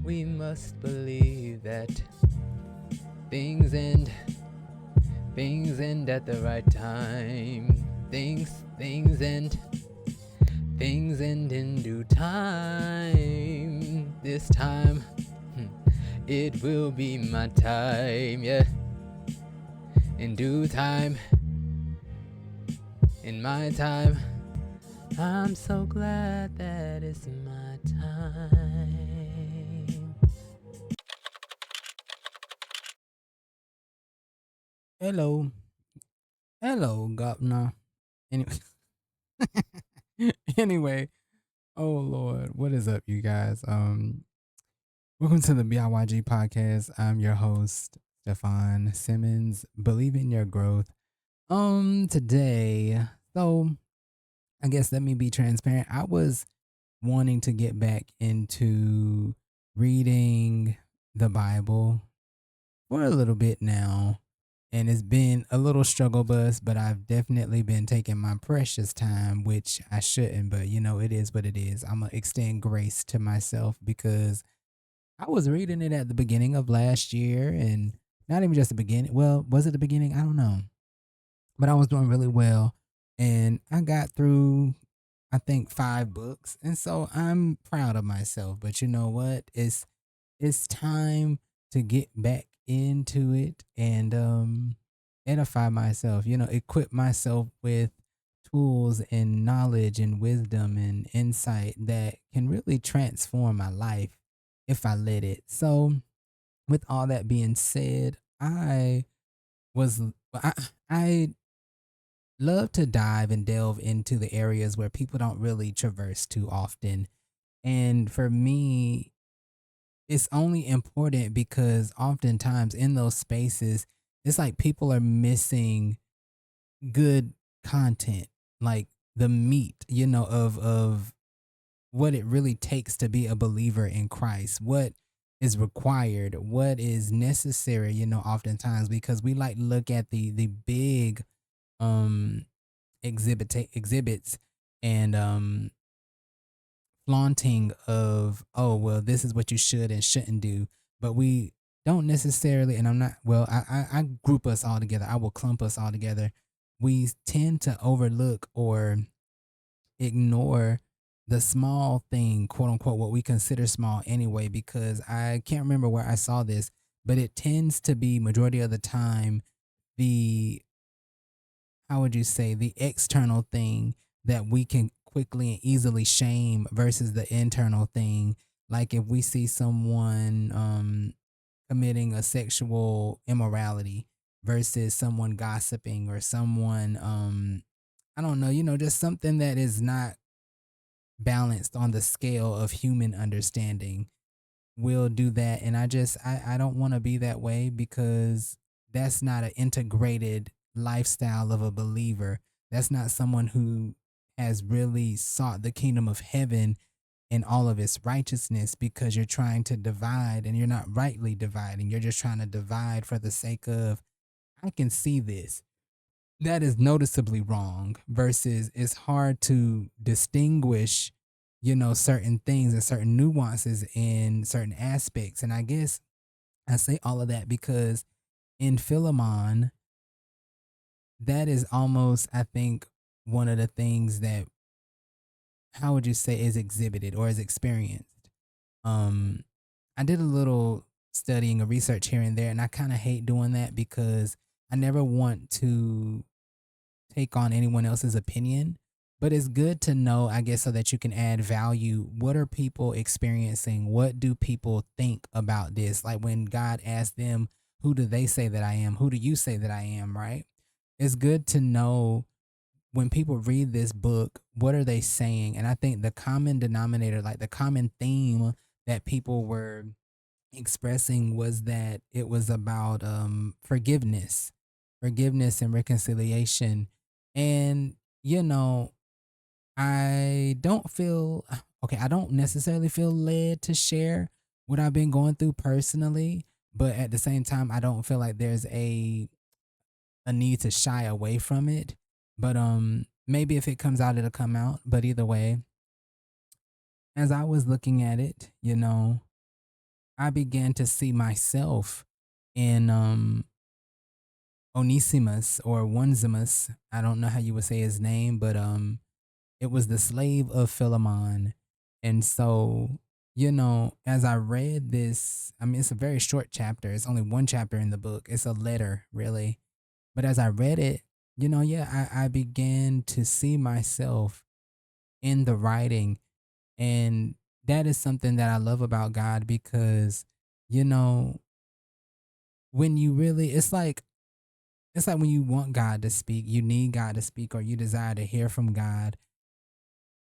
We must believe that things end at the right time. Things end in due time. This time, it will be my time, yeah. In due time, in my time, I'm so glad that it's my time. Hello. Hello, Governor. Anyway, anyway, oh Lord, what is up, you guys? Welcome to the BIYG podcast. I'm your host, Stefan Simmons. Believe in your growth. Today, so I guess let me be transparent. I was wanting to get back into reading the Bible for a little bit now. And it's been a little struggle bus, but I've definitely been taking my precious time, which I shouldn't, but it is what it is. I'm going to extend grace to myself because I was reading it at the beginning of last year and not even just the beginning. Well, was it the beginning? I don't know. But I was doing really well and I got through I think 5 books. And so I'm proud of myself, but you know what? It's time to get back into it and edify myself, equip myself with tools and knowledge and wisdom and insight that can really transform my life if I let it. So, with all that being said, was I, I love to dive and delve into the areas where people don't really traverse too often. And for me, it's only important because oftentimes in those spaces, it's like people are missing good content, like the meat, of what it really takes to be a believer in Christ, what is required, what is necessary, oftentimes because we like to look at the big um exhibits and flaunting of, oh well, this is what you should and shouldn't do, but we don't necessarily, and I'm not, well, I group us all together, I will clump us all together. We tend to overlook or ignore the small thing, quote unquote, what we consider small anyway, because I can't remember where I saw this, but it tends to be majority of the time the, how would you say, the external thing that we can quickly and easily shame versus the internal thing. Like if we see someone committing a sexual immorality versus someone gossiping or someone I don't know, just something that is not balanced on the scale of human understanding, we'll do that. And I don't want to be that way because that's not an integrated lifestyle of a believer. That's not someone who has really sought the kingdom of heaven in all of its righteousness, because you're trying to divide and you're not rightly dividing. You're just trying to divide for the sake of, I can see this. That is noticeably wrong versus it's hard to distinguish, certain things and certain nuances in certain aspects. And I guess I say all of that because in Philemon, that is almost, I think, one of the things that, how would you say, is exhibited or is experienced. Um, I did a little studying or research here and there, and I kind of hate doing that because I never want to take on anyone else's opinion. But it's good to know, I guess, so that you can add value. What are people experiencing? What do people think about this? Like when God asked them, who do they say that I am? Who do you say that I am? Right? It's good to know when people read this book, what are they saying? And I think the common denominator, like the common theme that people were expressing, was that it was about forgiveness and reconciliation. And, I don't feel, okay, I don't necessarily feel led to share what I've been going through personally, but at the same time, I don't feel like there's a need to shy away from it. But maybe if it comes out, it'll come out. But either way, as I was looking at it, I began to see myself in Onesimus or Onesimus. I don't know how you would say his name, but it was the slave of Philemon. And so, as I read this, I mean, it's a very short chapter. It's only one chapter in the book. It's a letter, really. But as I read it, yeah, I began to see myself in the writing. And that is something that I love about God because, you know, when you really, it's like when you want God to speak, you need God to speak, or you desire to hear from God,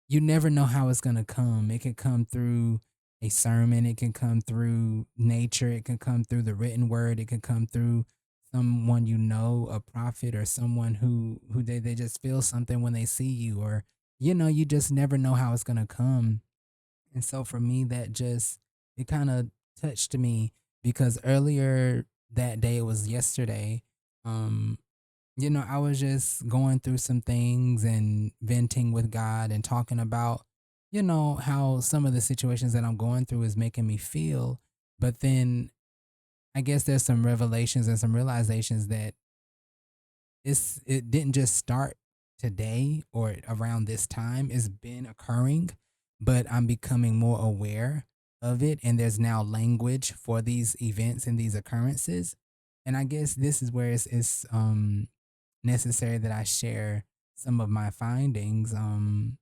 you never know how it's going to come. It can come through a sermon, it can come through nature, it can come through the written word, it can come through someone, a prophet, or someone who they just feel something when they see you, or you just never know how it's going to come. And so for me, that just, it kind of touched me because earlier that day, it was yesterday, um I was just going through some things and venting with God and talking about, how some of the situations that I'm going through is making me feel. But then I guess there's some revelations and some realizations that it didn't just start today or around this time. It's been occurring, but I'm becoming more aware of it. And there's now language for these events and these occurrences. And I guess this is where it's necessary that I share some of my findings. And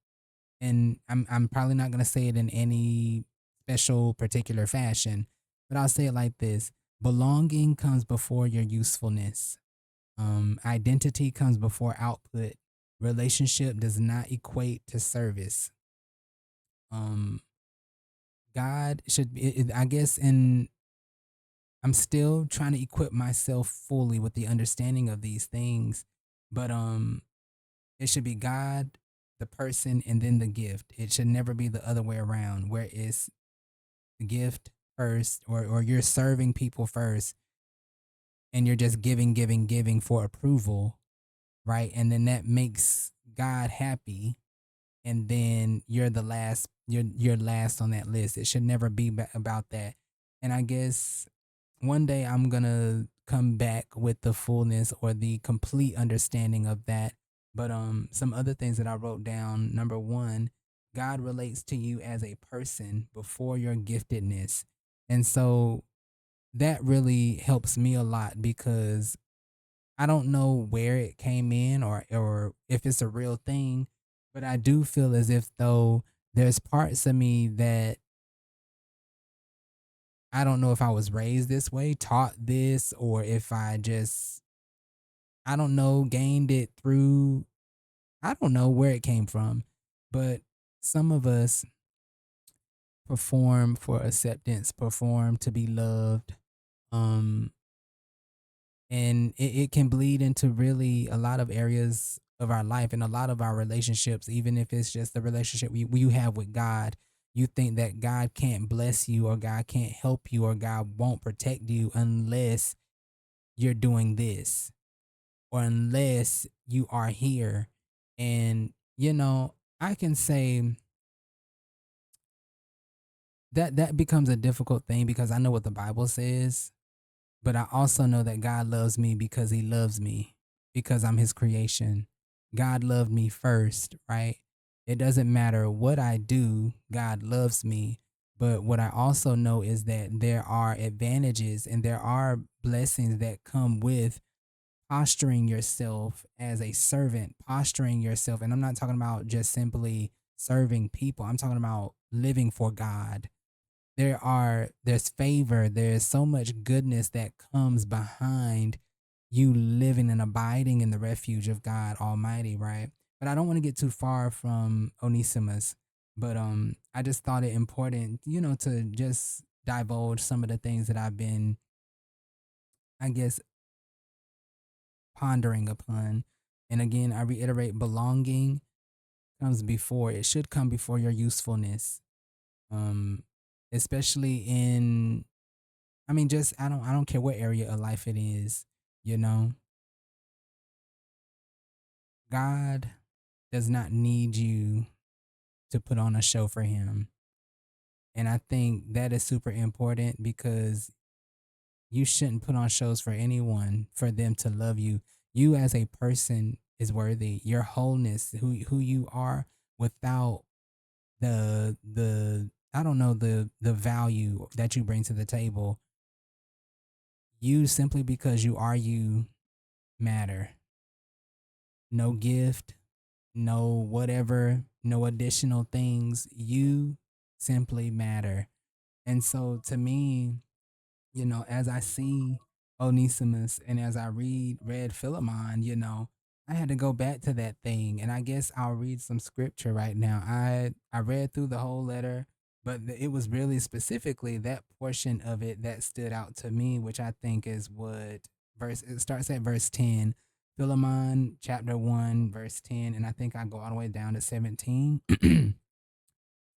I'm probably not gonna say it in any special particular fashion, but I'll say it like this: belonging comes before your usefulness. Identity comes before output. Relationship does not equate to service. Um, God should be, I guess, and I'm still trying to equip myself fully with the understanding of these things, but it should be God, the person, and then the gift. It should never be the other way around, where it's the gift first, or you're serving people first, and you're just giving, giving, giving for approval, right? And then that makes God happy, and then you're the last. You're last on that list. It should never be about that. And I guess one day I'm gonna come back with the fullness or the complete understanding of that. But some other things that I wrote down. Number one, God relates to you as a person before your giftedness. And so that really helps me a lot because I don't know where it came in, or if it's a real thing, but I do feel as if though there's parts of me that I don't know if I was raised this way, taught this, or if I just, I don't know, gained it through, I don't know where it came from. But some of us perform for acceptance, perform to be loved. Um, and it can bleed into really a lot of areas of our life and a lot of our relationships, even if it's just the relationship you have with God. You think that God can't bless you, or God can't help you, or God won't protect you unless you're doing this, or unless you are here. And I can say that that becomes a difficult thing because I know what the Bible says, but I also know that God loves me because he loves me, because I'm his creation. God loved me first, right? It doesn't matter what I do, God loves me. But what I also know is that there are advantages and there are blessings that come with posturing yourself as a servant, posturing yourself. And I'm not talking about just simply serving people, I'm talking about living for God. There's favor, there's so much goodness that comes behind you living and abiding in the refuge of God Almighty, right? But I don't want to get too far from Onesimus, but I just thought it important, to just divulge some of the things that I've been, I guess, pondering upon. And again, I reiterate, belonging comes before, it should come before your usefulness. Um Especially in, I mean, just I don't care what area of life it is, you know. God does not need you to put on a show for him. And I think that is super important because you shouldn't put on shows for anyone for them to love you. You as a person is worthy. Your wholeness, who you are, without the I don't know, the value that you bring to the table. You, simply because you are you, matter. No gift, no whatever, no additional things. You simply matter. And so to me, as I see Onesimus and as I read Philemon, I had to go back to that thing. And I guess I'll read some scripture right now. I read through the whole letter, but it was really specifically that portion of it that stood out to me, which I think is what verse it starts at verse 10. Philemon chapter 1 verse 10, and I think I go all the way down to 17.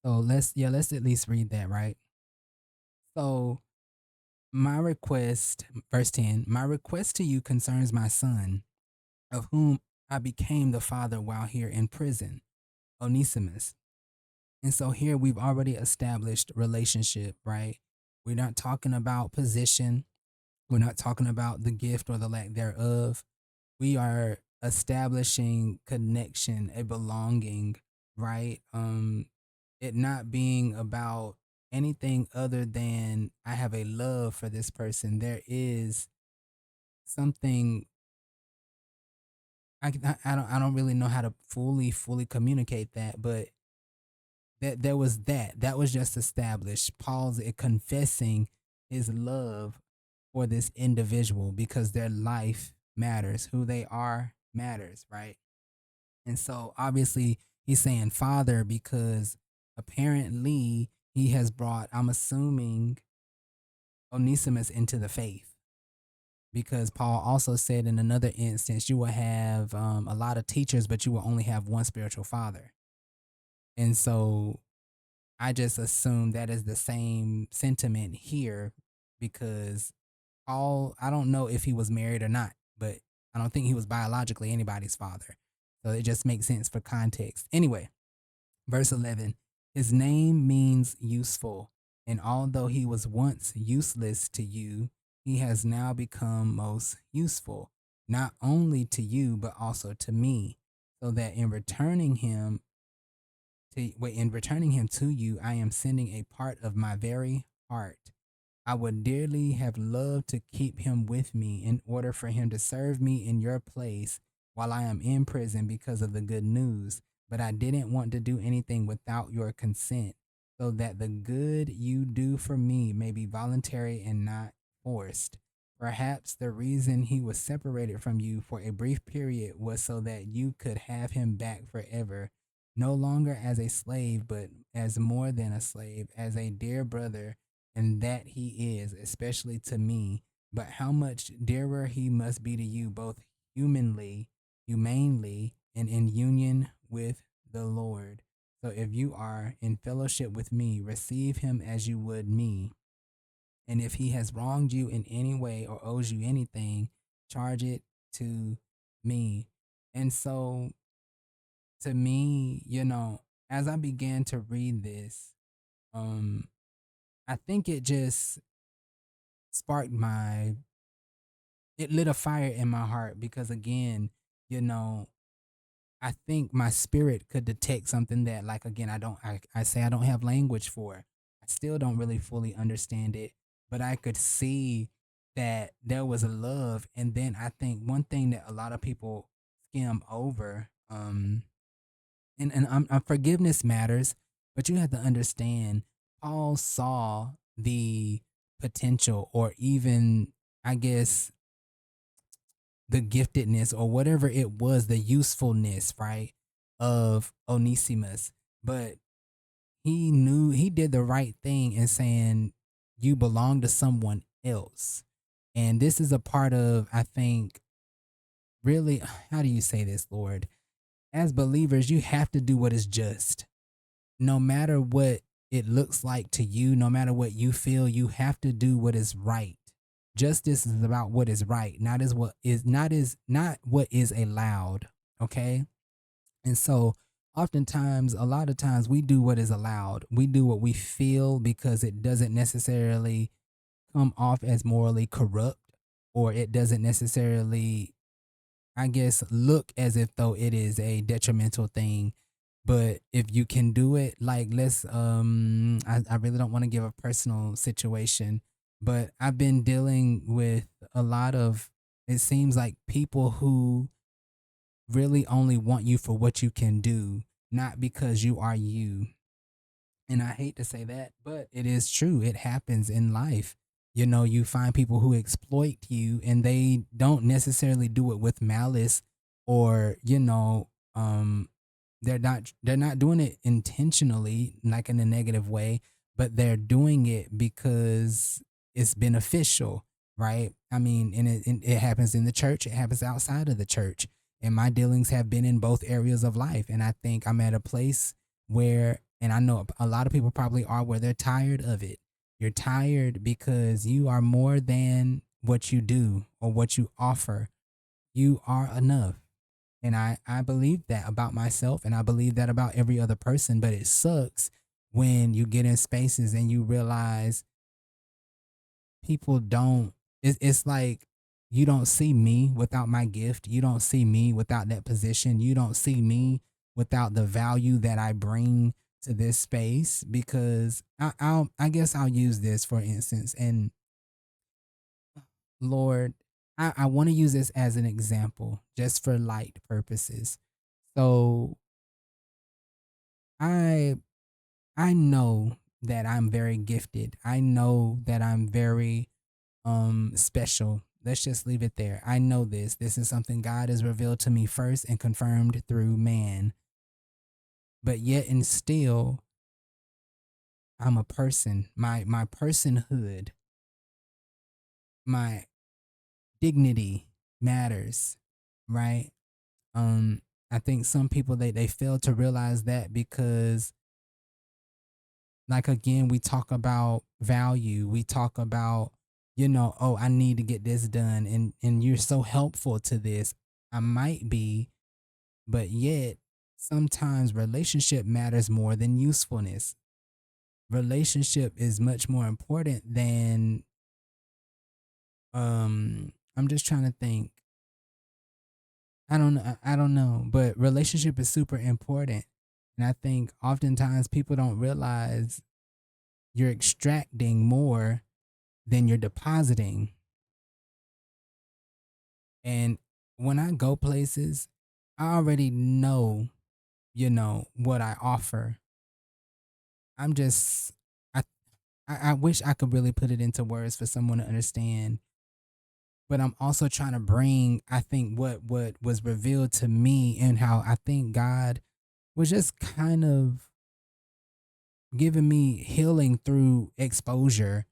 So let's at least read that, right? So my request, verse 10, my request to you concerns my son, of whom I became the father while here in prison, Onesimus. And so here we've already established relationship, right? We're not talking about position. We're not talking about the gift or the lack thereof. We are establishing connection, a belonging, right? It not being about anything other than I have a love for this person. There is something I don't really know how to fully communicate that, but that there was that was just established. Paul's confessing his love for this individual because their life matters, who they are matters, right? And so obviously he's saying father because apparently he has brought, I'm assuming, Onesimus into the faith, because Paul also said in another instance, you will have a lot of teachers, but you will only have one spiritual father. And so I just assume that is the same sentiment here because Paul, I don't know if he was married or not, but I don't think he was biologically anybody's father. So it just makes sense for context. Anyway, verse 11, his name means useful. And although he was once useless to you, he has now become most useful, not only to you, but also to me. So that in returning him to you, I am sending a part of my very heart. I would dearly have loved to keep him with me in order for him to serve me in your place while I am in prison because of the good news, but I didn't want to do anything without your consent, so that the good you do for me may be voluntary and not forced. Perhaps the reason he was separated from you for a brief period was so that you could have him back forever, no longer as a slave, but as more than a slave, as a dear brother, and that he is, especially to me, but how much dearer he must be to you, both humanely, and in union with the Lord. So if you are in fellowship with me, receive him as you would me. And if he has wronged you in any way or owes you anything, charge it to me. And so to me, as I began to read this, um, I think it just sparked it lit a fire in my heart because again, you know, I think my spirit could detect something that, like, again, I say I don't have language for. I still don't really fully understand it, but I could see that there was a love. And then I think one thing that a lot of people skim over, and forgiveness matters, but you have to understand, Paul saw the potential, or even, I guess, the giftedness or whatever it was, the usefulness, right, of Onesimus. But he knew he did the right thing in saying you belong to someone else. And this is a part of, I think, really, how do you say this, Lord? As believers, you have to do what is just. No matter what it looks like to you, no matter what you feel, you have to do what is right. Justice is about what is right, not what is allowed. Okay. And so oftentimes, a lot of times, we do what is allowed. We do what we feel because it doesn't necessarily come off as morally corrupt, or it doesn't necessarily, I guess, look as if though it is a detrimental thing. But if you can do it, like, let's I really don't want to give a personal situation, but I've been dealing with a lot of, it seems like, people who really only want you for what you can do, not because you are you. And I hate to say that, but it is true. It happens in life. You know, you find people who exploit you, and they don't necessarily do it with malice, or, they're not doing it intentionally, like in a negative way, but they're doing it because it's beneficial, right? I mean, and it happens in the church, it happens outside of the church. And my dealings have been in both areas of life. And I think I'm at a place where, and I know a lot of people probably are, where they're tired of it. You're tired because you are more than what you do or what you offer. You are enough. And I believe that about myself, and I believe that about every other person. But it sucks when you get in spaces and you realize people don't, it's like, you don't see me without my gift. You don't see me without that position. You don't see me without the value that I bring to this space. Because I guess I'll use this for instance. And Lord, I want to use this as an example just for light purposes. So I I know that I'm very gifted. I know that I'm very special. Let's just leave it there. I know this. This is something God has revealed to me first and confirmed through man. But yet and still, I'm a person. My personhood, my dignity matters, right? Um I think some people, they fail to realize that, because, like, again, we talk about value. We talk about, oh, I need to get this done, and you're so helpful to this. I might be, but yet sometimes relationship matters more than usefulness. Relationship is much more important than, I'm just trying to think. I don't know, but relationship is super important. And I think oftentimes people don't realize you're extracting more than you're depositing. And when I go places, I already know, what I offer. I'm just, I, I wish I could really put it into words for someone to understand. But I'm also trying to bring, I think, what was revealed to me, and how I think God was just kind of giving me healing through exposure.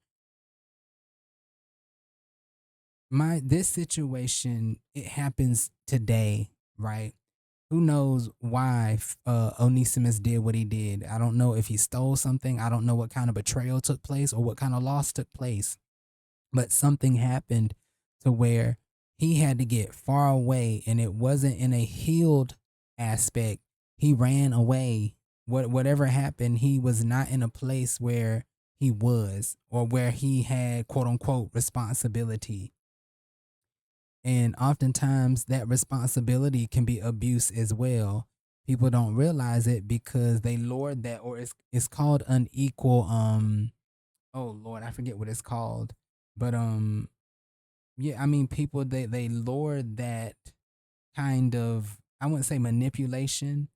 This situation, it happens today, right? Who knows why Onesimus did what he did? I don't know if he stole something. I don't know what kind of betrayal took place or what kind of loss took place. But something happened to where he had to get far away, and it wasn't in a healed aspect. He ran away. Whatever happened, he was not in a place where he was, or where he had, quote unquote, responsibility. And oftentimes that responsibility can be abuse as well. People don't realize it because they lord that, or it's called unequal, oh Lord, I forget what it's called. But yeah, I mean, people, they lord that kind of, I wouldn't say manipulation,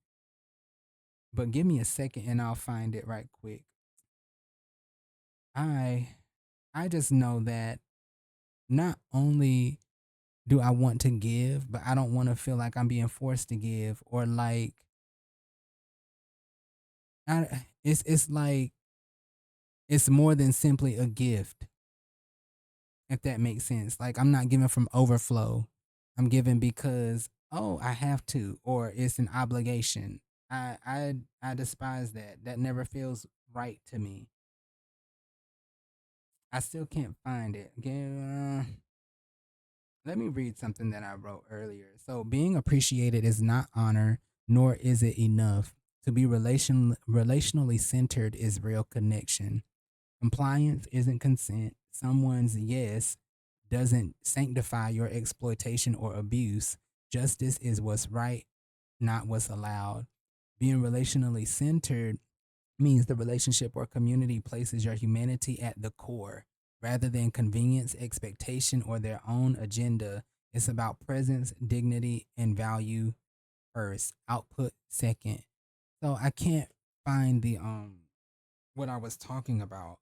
but give me a second and I'll find it right quick. I I just know that not only do I want to give, but I don't want to feel like I'm being forced to give, or like, it's like, it's more than simply a gift, if that makes sense. Like, I'm not giving from overflow. I'm giving because, oh, I have to, or it's an obligation. I despise that. That never feels right to me. I still can't find it. Let me read something that I wrote earlier. So, being appreciated is not honor, nor is it enough. To be relationally centered is real connection. Compliance isn't consent. Someone's yes doesn't sanctify your exploitation or abuse. Justice is what's right, not what's allowed. Being relationally centered means the relationship or community places your humanity at the core rather than convenience, expectation, or their own agenda. It's about presence, dignity, and value first, output second. So I can't find the what I was talking about,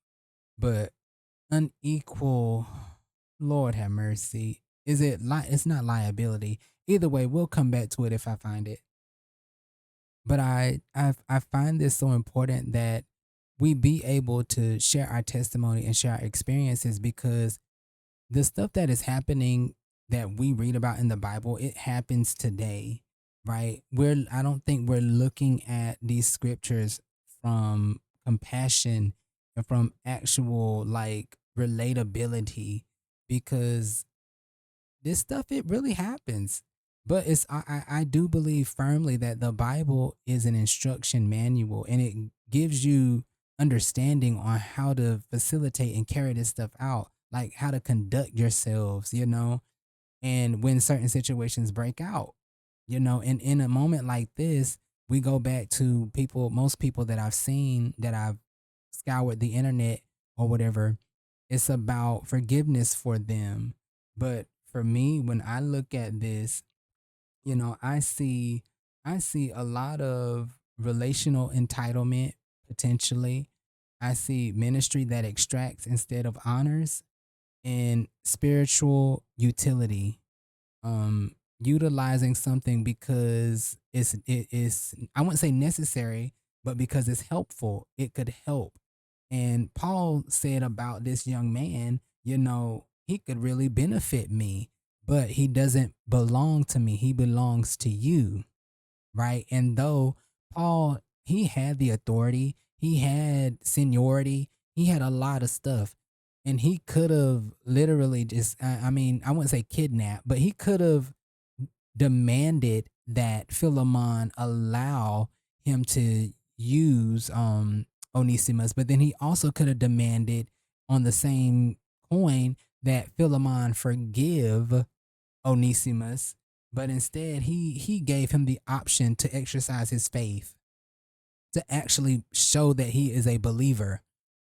but unequal, Lord have mercy. Is it it's not liability. Either way, we'll come back to it if I find it. But I find this so important that we be able to share our testimony and share our experiences, because the stuff that is happening that we read about in the Bible, it happens today, right? I don't think we're looking at these scriptures from compassion and from actual like relatability, because this stuff, it really happens. But I do believe firmly that the Bible is an instruction manual, and it gives you understanding on how to facilitate and carry this stuff out, like how to conduct yourselves, and when certain situations break out, and in a moment like this, we go back to most people that I've seen, that I've scoured the internet or whatever. It's about forgiveness for them. But for me, when I look at this, I see a lot of relational entitlement potentially. I see ministry that extracts instead of honors, and spiritual utility, utilizing something because it is, I wouldn't say necessary, but because it's helpful, it could help. And Paul said about this young man, he could really benefit me, but he doesn't belong to me, he belongs to you, right? And though Paul, he had the authority, he had seniority, he had a lot of stuff, and he could have literally just, I mean, I wouldn't say kidnapped, but he could have demanded that Philemon allow him to use Onesimus, but then he also could have demanded on the same coin that Philemon forgive Onesimus, but instead he gave him the option to exercise his faith, to actually show that he is a believer,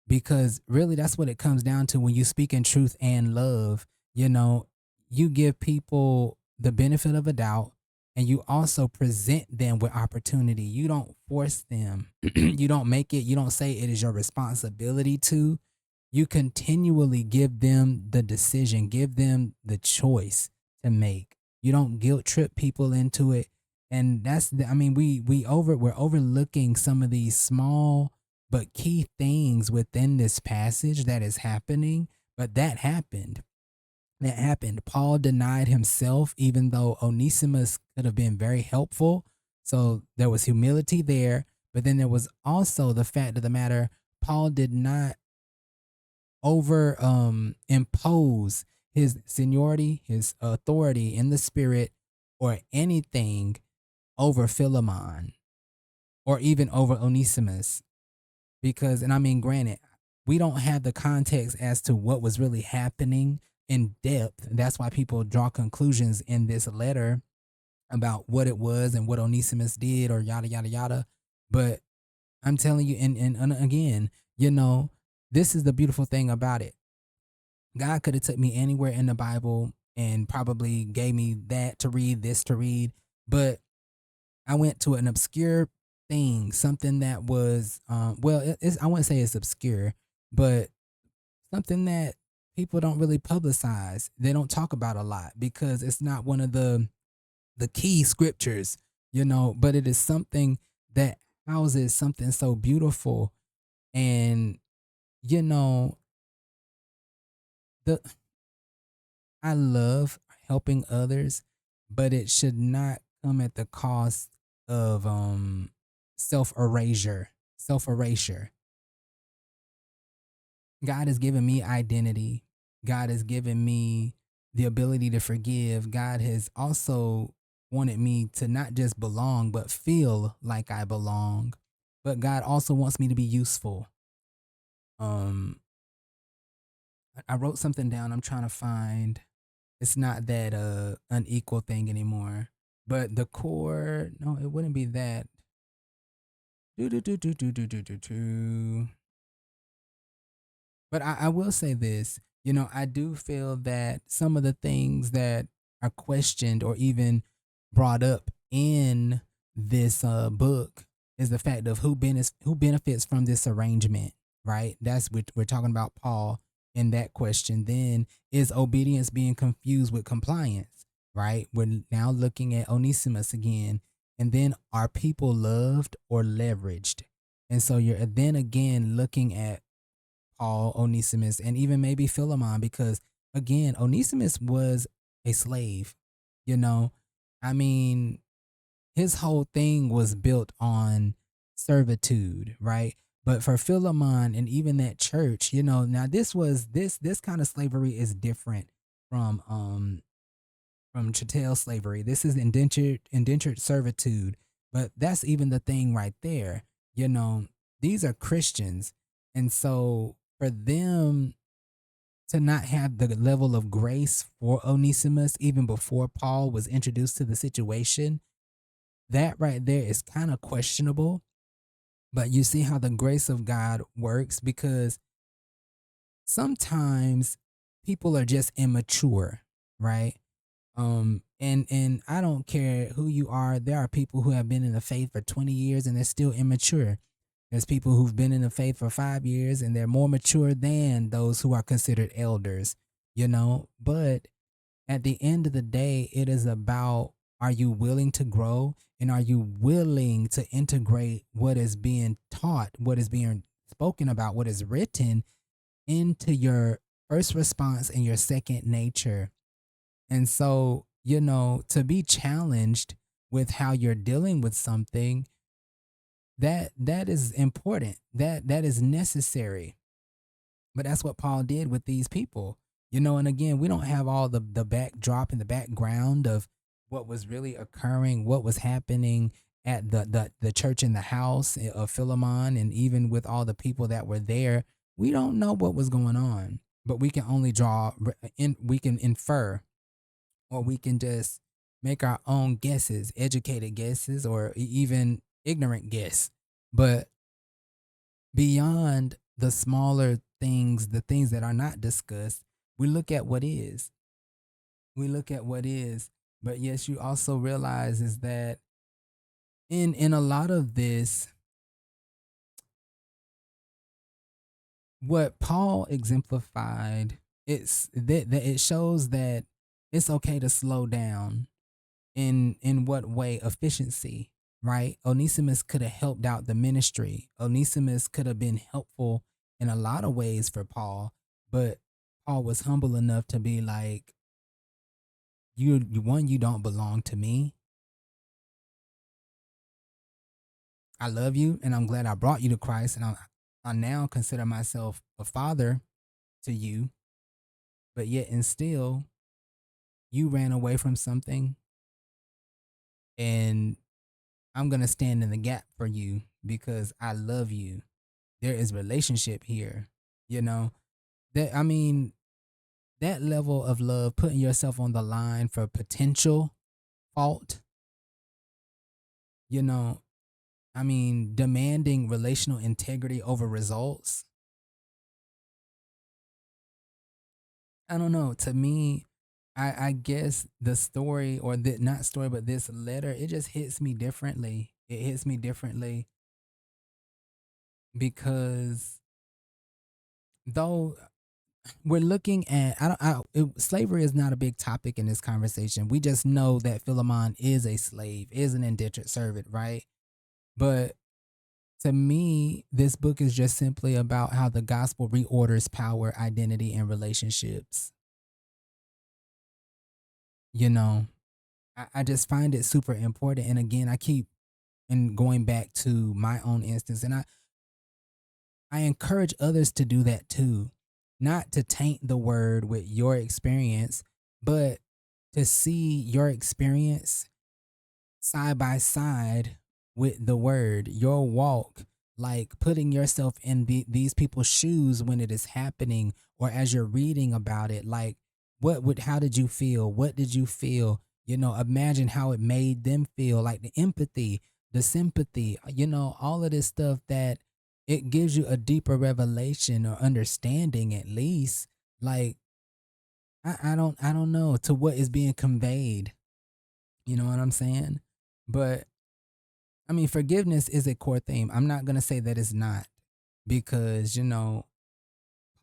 because really that's what it comes down to when you speak in truth and love. You give people the benefit of a doubt, and you also present them with opportunity. You don't force them. You don't make it, you don't say it is your responsibility to. You continually give them the decision, give them the choice to make. You don't guilt trip people into it. And I mean, we're overlooking some of these small but key things within this passage that is happening. But that happened. That happened. Paul denied himself, even though Onesimus could have been very helpful. So there was humility there. But then there was also the fact of the matter, Paul did not over impose his seniority, his authority in the spirit, or anything over Philemon, or even over Onesimus. Because, and I mean, granted, we don't have the context as to what was really happening in depth. That's why people draw conclusions in this letter about what it was and what Onesimus did, or yada yada yada. But I'm telling you, and again, this is the beautiful thing about it. God could have took me anywhere in the Bible and probably gave me that to read, this to read, but I went to an obscure thing, something that was, I wouldn't say it's obscure, but something that people don't really publicize. They don't talk about a lot because it's not one of the key scriptures, but it is something that houses something so beautiful. And you know, the I love helping others, but it should not come at the cost of self erasure. Self erasure. God has given me identity. God has given me the ability to forgive. God has also wanted me to not just belong, but feel like I belong. But God also wants me to be useful. Um, I wrote something down. I'm trying to find. It's not that unequal thing anymore. But the core, no, it wouldn't be that. Do do do do do do do do do. But I will say this, I do feel that some of the things that are questioned or even brought up in this book is the fact of who benefits from this arrangement, right? That's what we're talking about Paul in that question. Then is obedience being confused with compliance, right? We're now looking at Onesimus again. And then are people loved or leveraged? And so you're then again looking at Paul, Onesimus, and even maybe Philemon, because again, Onesimus was a slave. You know, I mean, his whole thing was built on servitude, right? But for Philemon and even that church, now this kind of slavery is different from chattel slavery. This is indentured servitude. But that's even the thing right there. You know, these are Christians. And so for them to not have the level of grace for Onesimus, even before Paul was introduced to the situation, that right there is kind of questionable. But you see how the grace of God works, because sometimes people are just immature, right? And I don't care who you are. There are people who have been in the faith for 20 years and they're still immature. There's people who've been in the faith for 5 years and they're more mature than those who are considered elders. But at the end of the day, it is about, are you willing to grow, and are you willing to integrate what is being taught, what is being spoken about, what is written into your first response and your second nature. And so, to be challenged with how you're dealing with something, that is important. That is necessary. But that's what Paul did with these people. And again, we don't have all the backdrop and the background of what was really occurring, what was happening at the church in the house of Philemon, and even with all the people that were there. We don't know what was going on, but we can only we can infer, or we can just make our own guesses, educated guesses, or even ignorant guess. But beyond the smaller things, the things that are not discussed, we look at what is. We look at what is. But yes, you also realize is that in a lot of this, what Paul exemplified, it's that it shows that it's okay to slow down. In what way? Efficiency, right? Onesimus could have helped out the ministry. Onesimus could have been helpful in a lot of ways for Paul, but Paul was humble enough to be like, you don't belong to me. I love you, and I'm glad I brought you to Christ, and I now consider myself a father to you, but yet and still you ran away from something, and I'm going to stand in the gap for you because I love you. There is relationship here, you know. That I mean, that level of love, putting yourself on the line for potential fault, you know, I mean, demanding relational integrity over results. I don't know. To me, I guess the story, or the not story, but this letter, it just hits me differently. It hits me differently because though we're looking at, slavery is not a big topic in this conversation. We just know that Philemon is a slave, is an indentured servant, right? But to me, this book is just simply about how the gospel reorders power, identity, and relationships. You know, I just find it super important. And again, I keep and going back to my own instance, and I encourage others to do that too. Not to taint the word with your experience, but to see your experience side by side with the word, your walk, like putting yourself in these people's shoes when it is happening, or as you're reading about it, like how did you feel? What did you feel? Imagine how it made them feel, like the empathy, the sympathy, all of this stuff that it gives you a deeper revelation or understanding at least. Like I don't know to what is being conveyed. You know what I'm saying? But I mean, forgiveness is a core theme. I'm not gonna say that it's not, because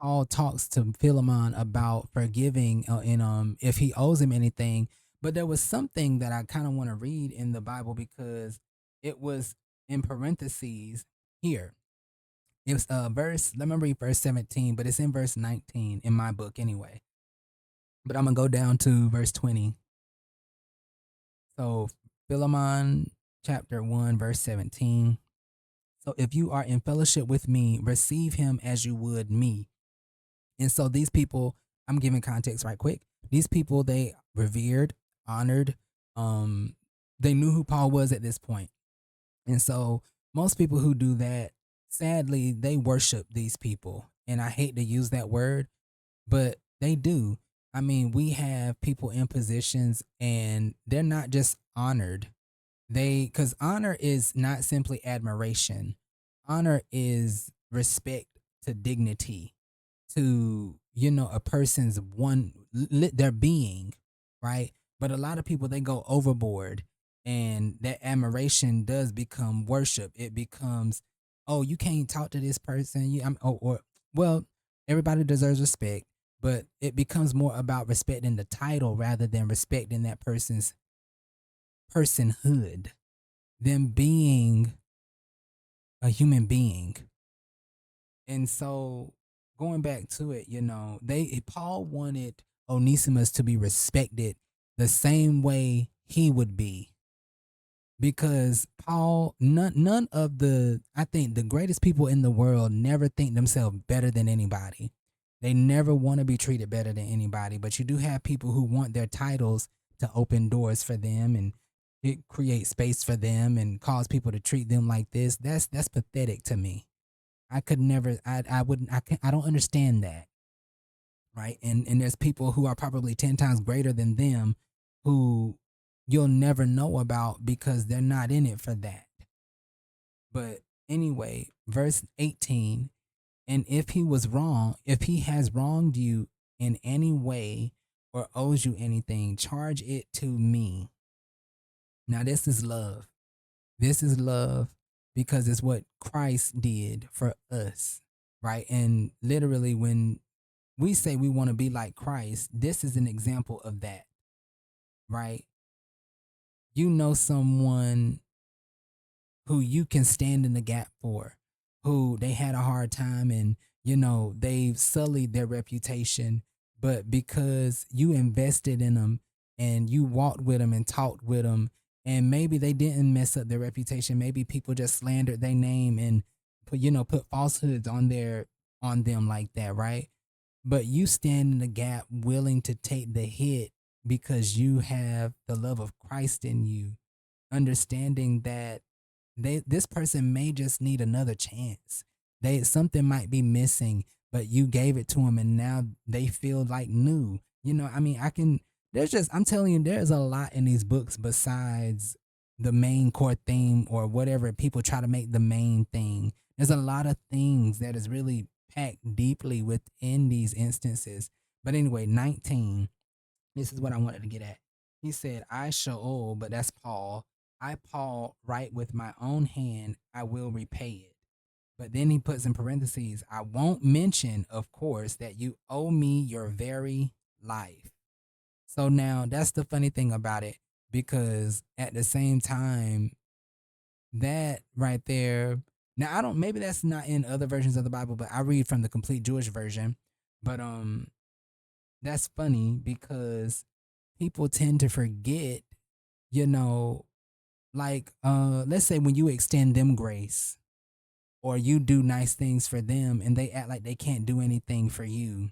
Paul talks to Philemon about forgiving, and if he owes him anything. But there was something that I kind of want to read in the Bible, because it was in parentheses here. It was verse. Let me read verse 17, but it's in verse 19 in my book anyway. But I'm gonna go down to verse 20. So Philemon chapter 1 verse 17. So if you are in fellowship with me, receive him as you would me. And so these people, I'm giving context right quick. These people, they revered, honored, um, they knew who Paul was at this point. And so most people who do that, sadly, they worship these people. And I hate to use that word, but they do. I mean, we have people in positions and they're not just honored. Because honor is not simply admiration. Honor is respect to dignity, to a person's their being, right? But a lot of people, they go overboard, and that admiration does become worship. It becomes, oh, you can't talk to this person. Or well, everybody deserves respect, but it becomes more about respecting the title rather than respecting that person's personhood, them being a human being. And so going back to it, they Paul wanted Onesimus to be respected the same way he would be. Because Paul, none of the, I think the greatest people in the world never think themselves better than anybody. They never want to be treated better than anybody. But you do have people who want their titles to open doors for them, and it create space for them and cause people to treat them like this. That's pathetic to me. I could never, I wouldn't, I don't understand that, right? And there's people who are probably 10 times greater than them, who you'll never know about because they're not in it for that. But anyway, verse 18, and if he was wrong, if he has wronged you in any way or owes you anything, charge it to me. Now, this is love. This is love, because it's what Christ did for us, right? And literally, when we say we want to be like Christ, this is an example of that, right? Someone who you can stand in the gap for, who they had a hard time, and they've sullied their reputation, but because you invested in them and you walked with them and talked with them, and maybe they didn't mess up their reputation, maybe people just slandered their name and put falsehoods on them like that, right? But you stand in the gap willing to take the hit because you have the love of Christ in you, understanding that this person may just need another chance. Something might be missing, but you gave it to them and now they feel like new. I mean, I'm telling you, there's a lot in these books besides the main core theme or whatever people try to make the main thing. There's a lot of things that is really packed deeply within these instances. But anyway, 19, this is what I wanted to get at. He said, I shall, but that's Paul. I, Paul, write with my own hand, I will repay it. But then he puts in parentheses, I won't mention, of course, that you owe me your very life. So now that's the funny thing about it, because at the same time, that right there, now I don't, maybe that's not in other versions of the Bible, but I read from the complete Jewish version. But that's funny because people tend to forget, you know, like let's say when you extend them grace or you do nice things for them and they act like they can't do anything for you,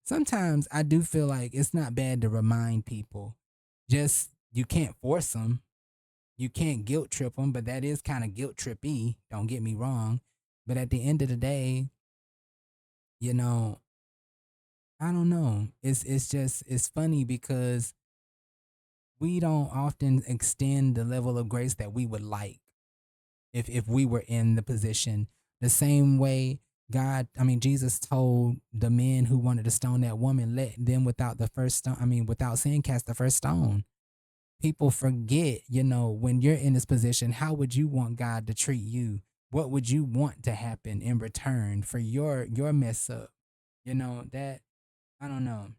sometimes I do feel like it's not bad to remind people. Just you can't force them. You can't guilt trip them, but that is kind of guilt trippy. Don't get me wrong. But at the end of the day, you know, I don't know. It's just it's funny because we don't often extend the level of grace that we would like if we were in the position. The same way Jesus told the men who wanted to stone that woman, let them without the first stone, without sin, cast the first stone. People forget, when you're in this position, how would you want God to treat you? What would you want to happen in return for your mess up? That I don't know.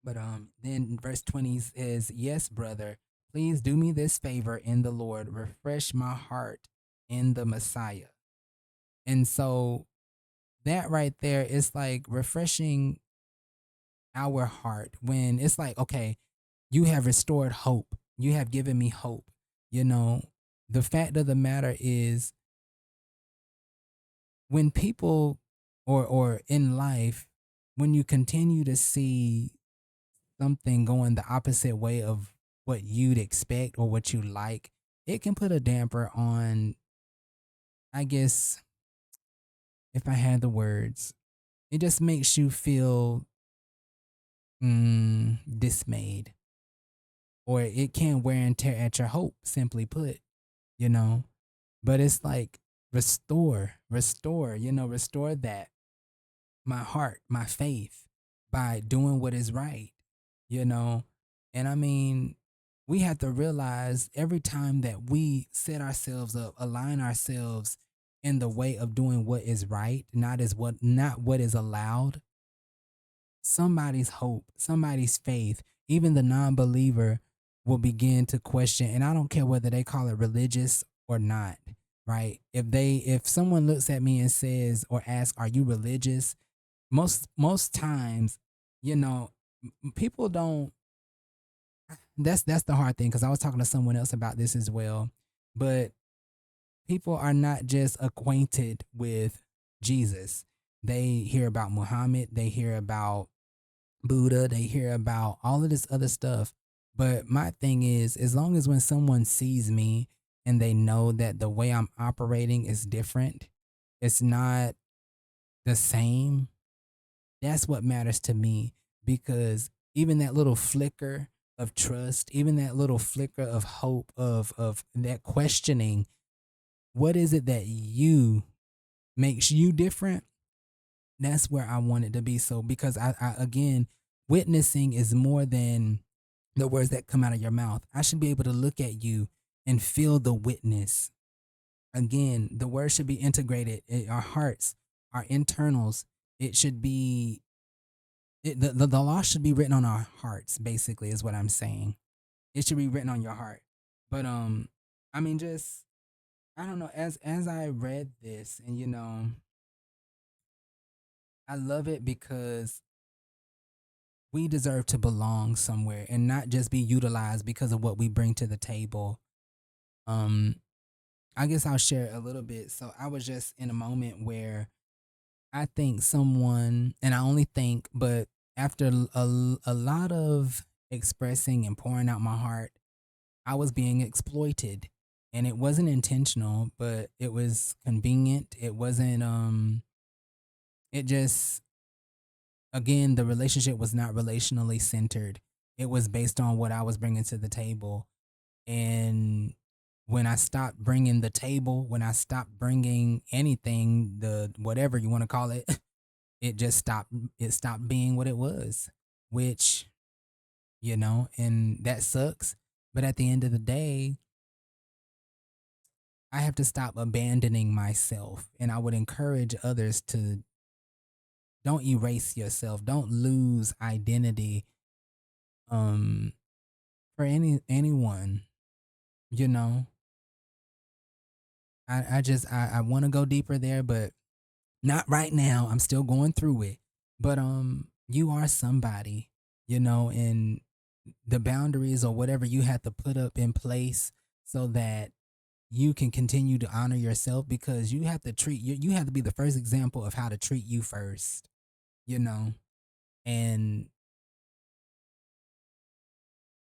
But then verse 20 says, "Yes, brother, please do me this favor in the Lord, refresh my heart in the Messiah." And so that right there is like refreshing our heart when it's like, okay, you have restored hope. You have given me hope. You know, the fact of the matter is when people or in life, when you continue to see something going the opposite way of what you'd expect or what you like, it can put a damper on, I guess, if I had the words, it just makes you feel dismayed, or it can wear and tear at your hope, simply put, you know. But it's like restore that, my heart, my faith, by doing what is right, you know. And we have to realize every time that we set ourselves up, align ourselves in the way of doing what is right, not what is allowed, somebody's hope, somebody's faith, even the non-believer will begin to question. And I don't care whether they call it religious or not, right? If someone looks at me and says or asks, "Are you religious?" Most times, people don't. That's the hard thing, because I was talking to someone else about this as well. But people are not just acquainted with Jesus. They hear about Muhammad, they hear about Buddha, they hear about all of this other stuff. But my thing is, as long as when someone sees me and they know that the way I'm operating is different, it's not the same, that's what matters to me. Because even that little flicker of trust, even that little flicker of hope, of that questioning, what is it that you makes you different? That's where I want it to be. So because I again, witnessing is more than the words that come out of your mouth. I should be able to look at you and feel the witness. Again, the word should be integrated in our hearts, our internals. It should be the law should be written on our hearts, basically, is what I'm saying. It should be written on your heart. But just I don't know, as I read this, and I love it because we deserve to belong somewhere and not just be utilized because of what we bring to the table. Um, I guess I'll share a little bit. So I was just in a moment where I think someone, and I only think, but after a lot of expressing and pouring out my heart, I was being exploited. And it wasn't intentional, but it was convenient. It wasn't, it just, again, the relationship was not relationally centered. It was based on what I was bringing to the table. And when I stopped bringing the table, when I stopped bringing anything, the whatever you want to call it, it just stopped. It stopped being what it was, which, and that sucks. But at the end of the day, I have to stop abandoning myself. And I would encourage others to don't erase yourself, don't lose identity um for anyone, you know. I want to go deeper there, but not right now. I'm still going through it. But you are somebody, and the boundaries or whatever you have to put up in place so that you can continue to honor yourself, because you have to you have to be the first example of how to treat you first, you know. And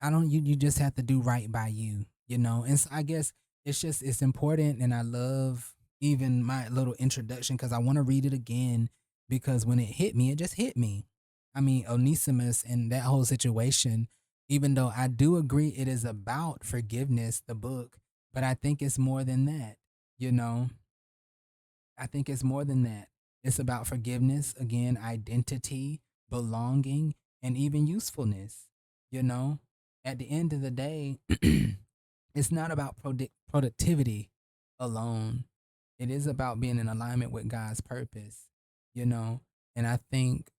I don't you just have to do right by you, And so I guess it's important, and I love even my little introduction because I want to read it again because when it hit me, it just hit me. I mean, Onesimus and that whole situation, even though I do agree it is about forgiveness, the book, but I think it's more than that, you know? I think it's more than that. It's about forgiveness, again, identity, belonging, and even usefulness, you know? At the end of the day, it's not about productivity alone. It is about being in alignment with God's purpose, you know? And I think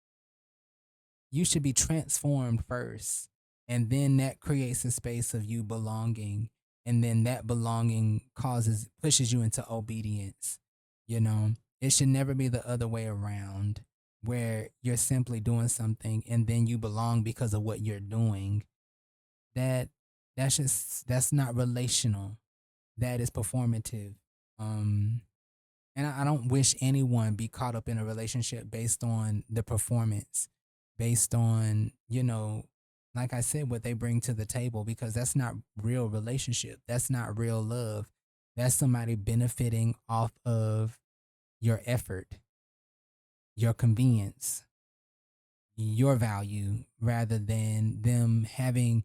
you should be transformed first. And then that creates a space of you belonging. And then that belonging pushes you into obedience. You know, it should never be the other way around where you're simply doing something and then you belong because of what you're doing. That that's not relational. That is performative. Um and I don't wish anyone be caught up in a relationship based on the performance, based on, like I said, what they bring to the table, because that's not real relationship. That's not real love. That's somebody benefiting off of your effort, your convenience, your value, rather than them having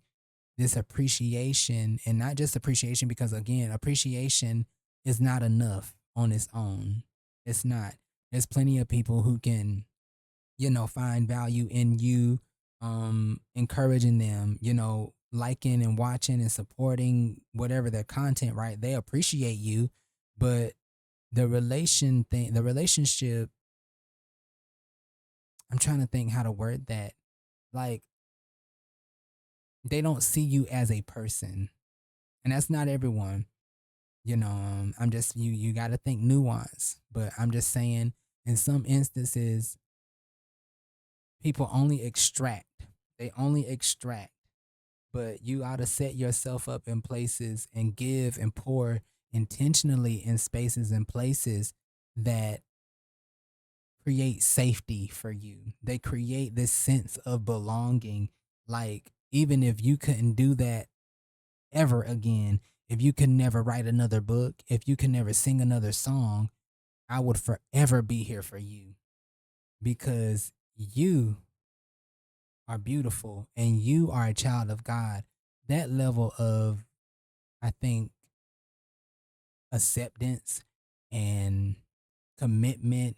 this appreciation, and not just appreciation, because again, appreciation is not enough on its own. It's not. There's plenty of people who can, find value in you, encouraging them, liking and watching and supporting whatever their content, right? They appreciate you, but the relationship, I'm trying to think how to word that. Like, they don't see you as a person. And that's not everyone. I'm just, you got to think nuance, but I'm just saying, in some instances, people only extract. They only extract, but you ought to set yourself up in places and give and pour intentionally in spaces and places that create safety for you. They create this sense of belonging. Like, even if you couldn't do that ever again, if you could never write another book, if you could never sing another song, I would forever be here for you because you are beautiful and you are a child of God. That level of, I think, acceptance and commitment,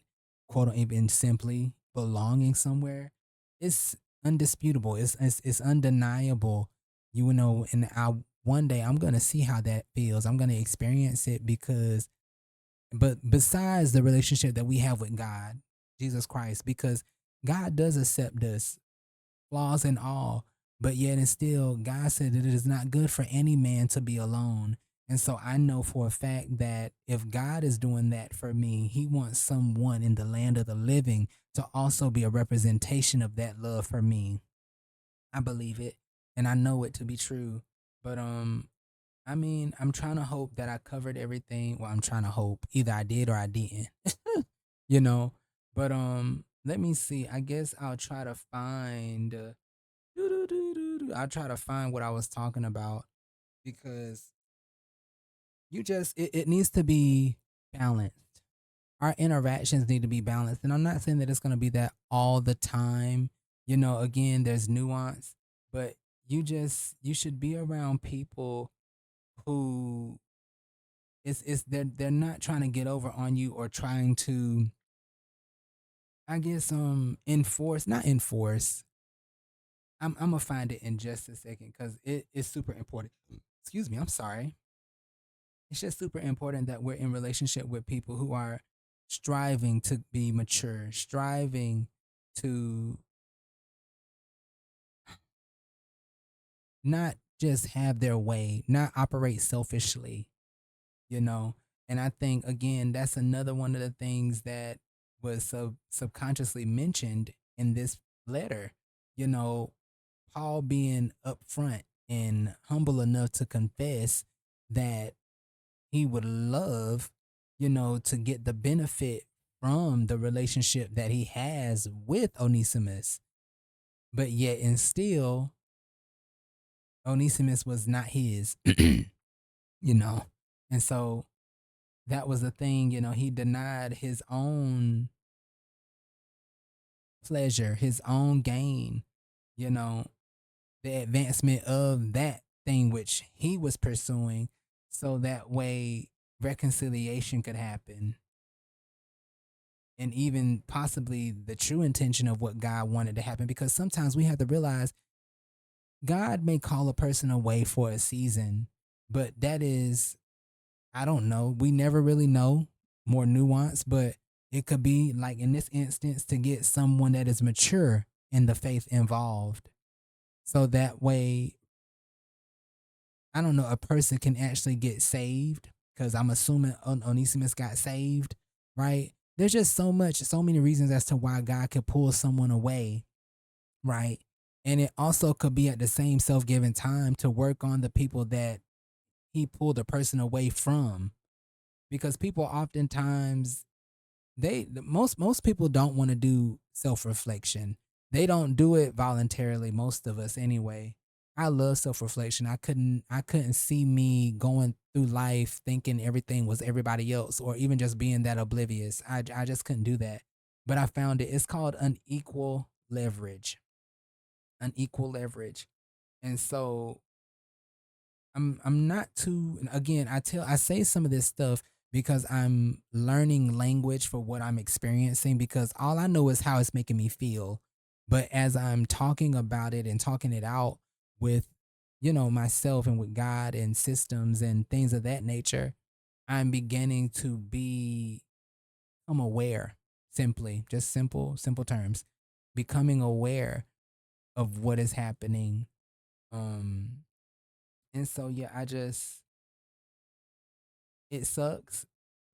quote unquote, even simply belonging somewhere, it's undisputable. It's undeniable. And one day I'm gonna see how that feels. I'm gonna experience it because, but besides the relationship that we have with God, Jesus Christ, because God does accept us, flaws and all, but yet and still, God said that it is not good for any man to be alone. And so I know for a fact that if God is doing that for me, He wants someone in the land of the living to also be a representation of that love for me. I believe it and I know it to be true. But I mean, I'm trying to hope that I covered everything. Well, I'm trying to hope either I did or I didn't. you know. But let me see. I guess I'll try to find I'll try to find what I was talking about because it needs to be balanced. Our interactions need to be balanced. And I'm not saying that it's going to be that all the time. Again, there's nuance, but you should be around people who they're not trying to get over on you or trying to, I guess, enforce, not enforce. I'm gonna find it in just a second because it is super important. Excuse me, I'm sorry. It's just super important that we're in relationship with people who are striving to be mature, striving to not just have their way, not operate selfishly, you know. And I think again, that's another one of the things that was subconsciously mentioned in this letter. You know, Paul being upfront and humble enough to confess that he would love, to get the benefit from the relationship that he has with Onesimus. But yet and still, Onesimus was not his. you know. And so that was the thing, he denied his own pleasure, his own gain, you know, the advancement of that thing which he was pursuing, so that way reconciliation could happen, and even possibly the true intention of what God wanted to happen. Because sometimes we have to realize God may call a person away for a season, but that is, I don't know, we never really know more nuance, but it could be like in this instance to get someone that is mature in the faith involved. So that way, I don't know, a person can actually get saved, because I'm assuming Onesimus got saved, right? There's just so many reasons as to why God could pull someone away, right? And it also could be at the same self given time to work on the people that he pulled a person away from. Because people oftentimes, most people don't want to do self reflection. They don't do it voluntarily. Most of us, anyway. I love self reflection. I couldn't see me going through life thinking everything was everybody else, or even just being that oblivious. I just couldn't do that. But I found it. It's called unequal leverage. Unequal leverage. And so I'm not too, again, I say some of this stuff because I'm learning language for what I'm experiencing, because all I know is how it's making me feel. But as I'm talking about it and talking it out with, myself and with God and systems and things of that nature, I'm beginning to become aware. Simply, just simple terms, becoming aware of what is happening. Um and so yeah, it sucks,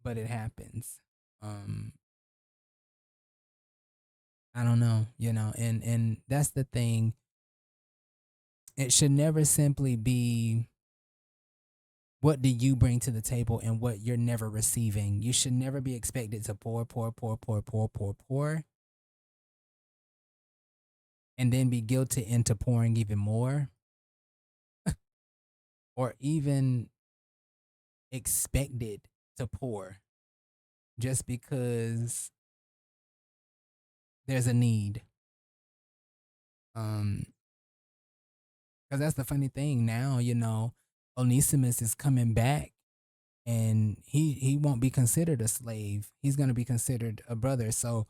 but it happens. Um, I don't know, and that's the thing. It should never simply be what do you bring to the table and what you're never receiving. You should never be expected to pour, and then be guilted into pouring even more, or even expected to pour just because there's a need. Um, because that's the funny thing now, Onesimus is coming back, and he won't be considered a slave. He's going to be considered a brother. So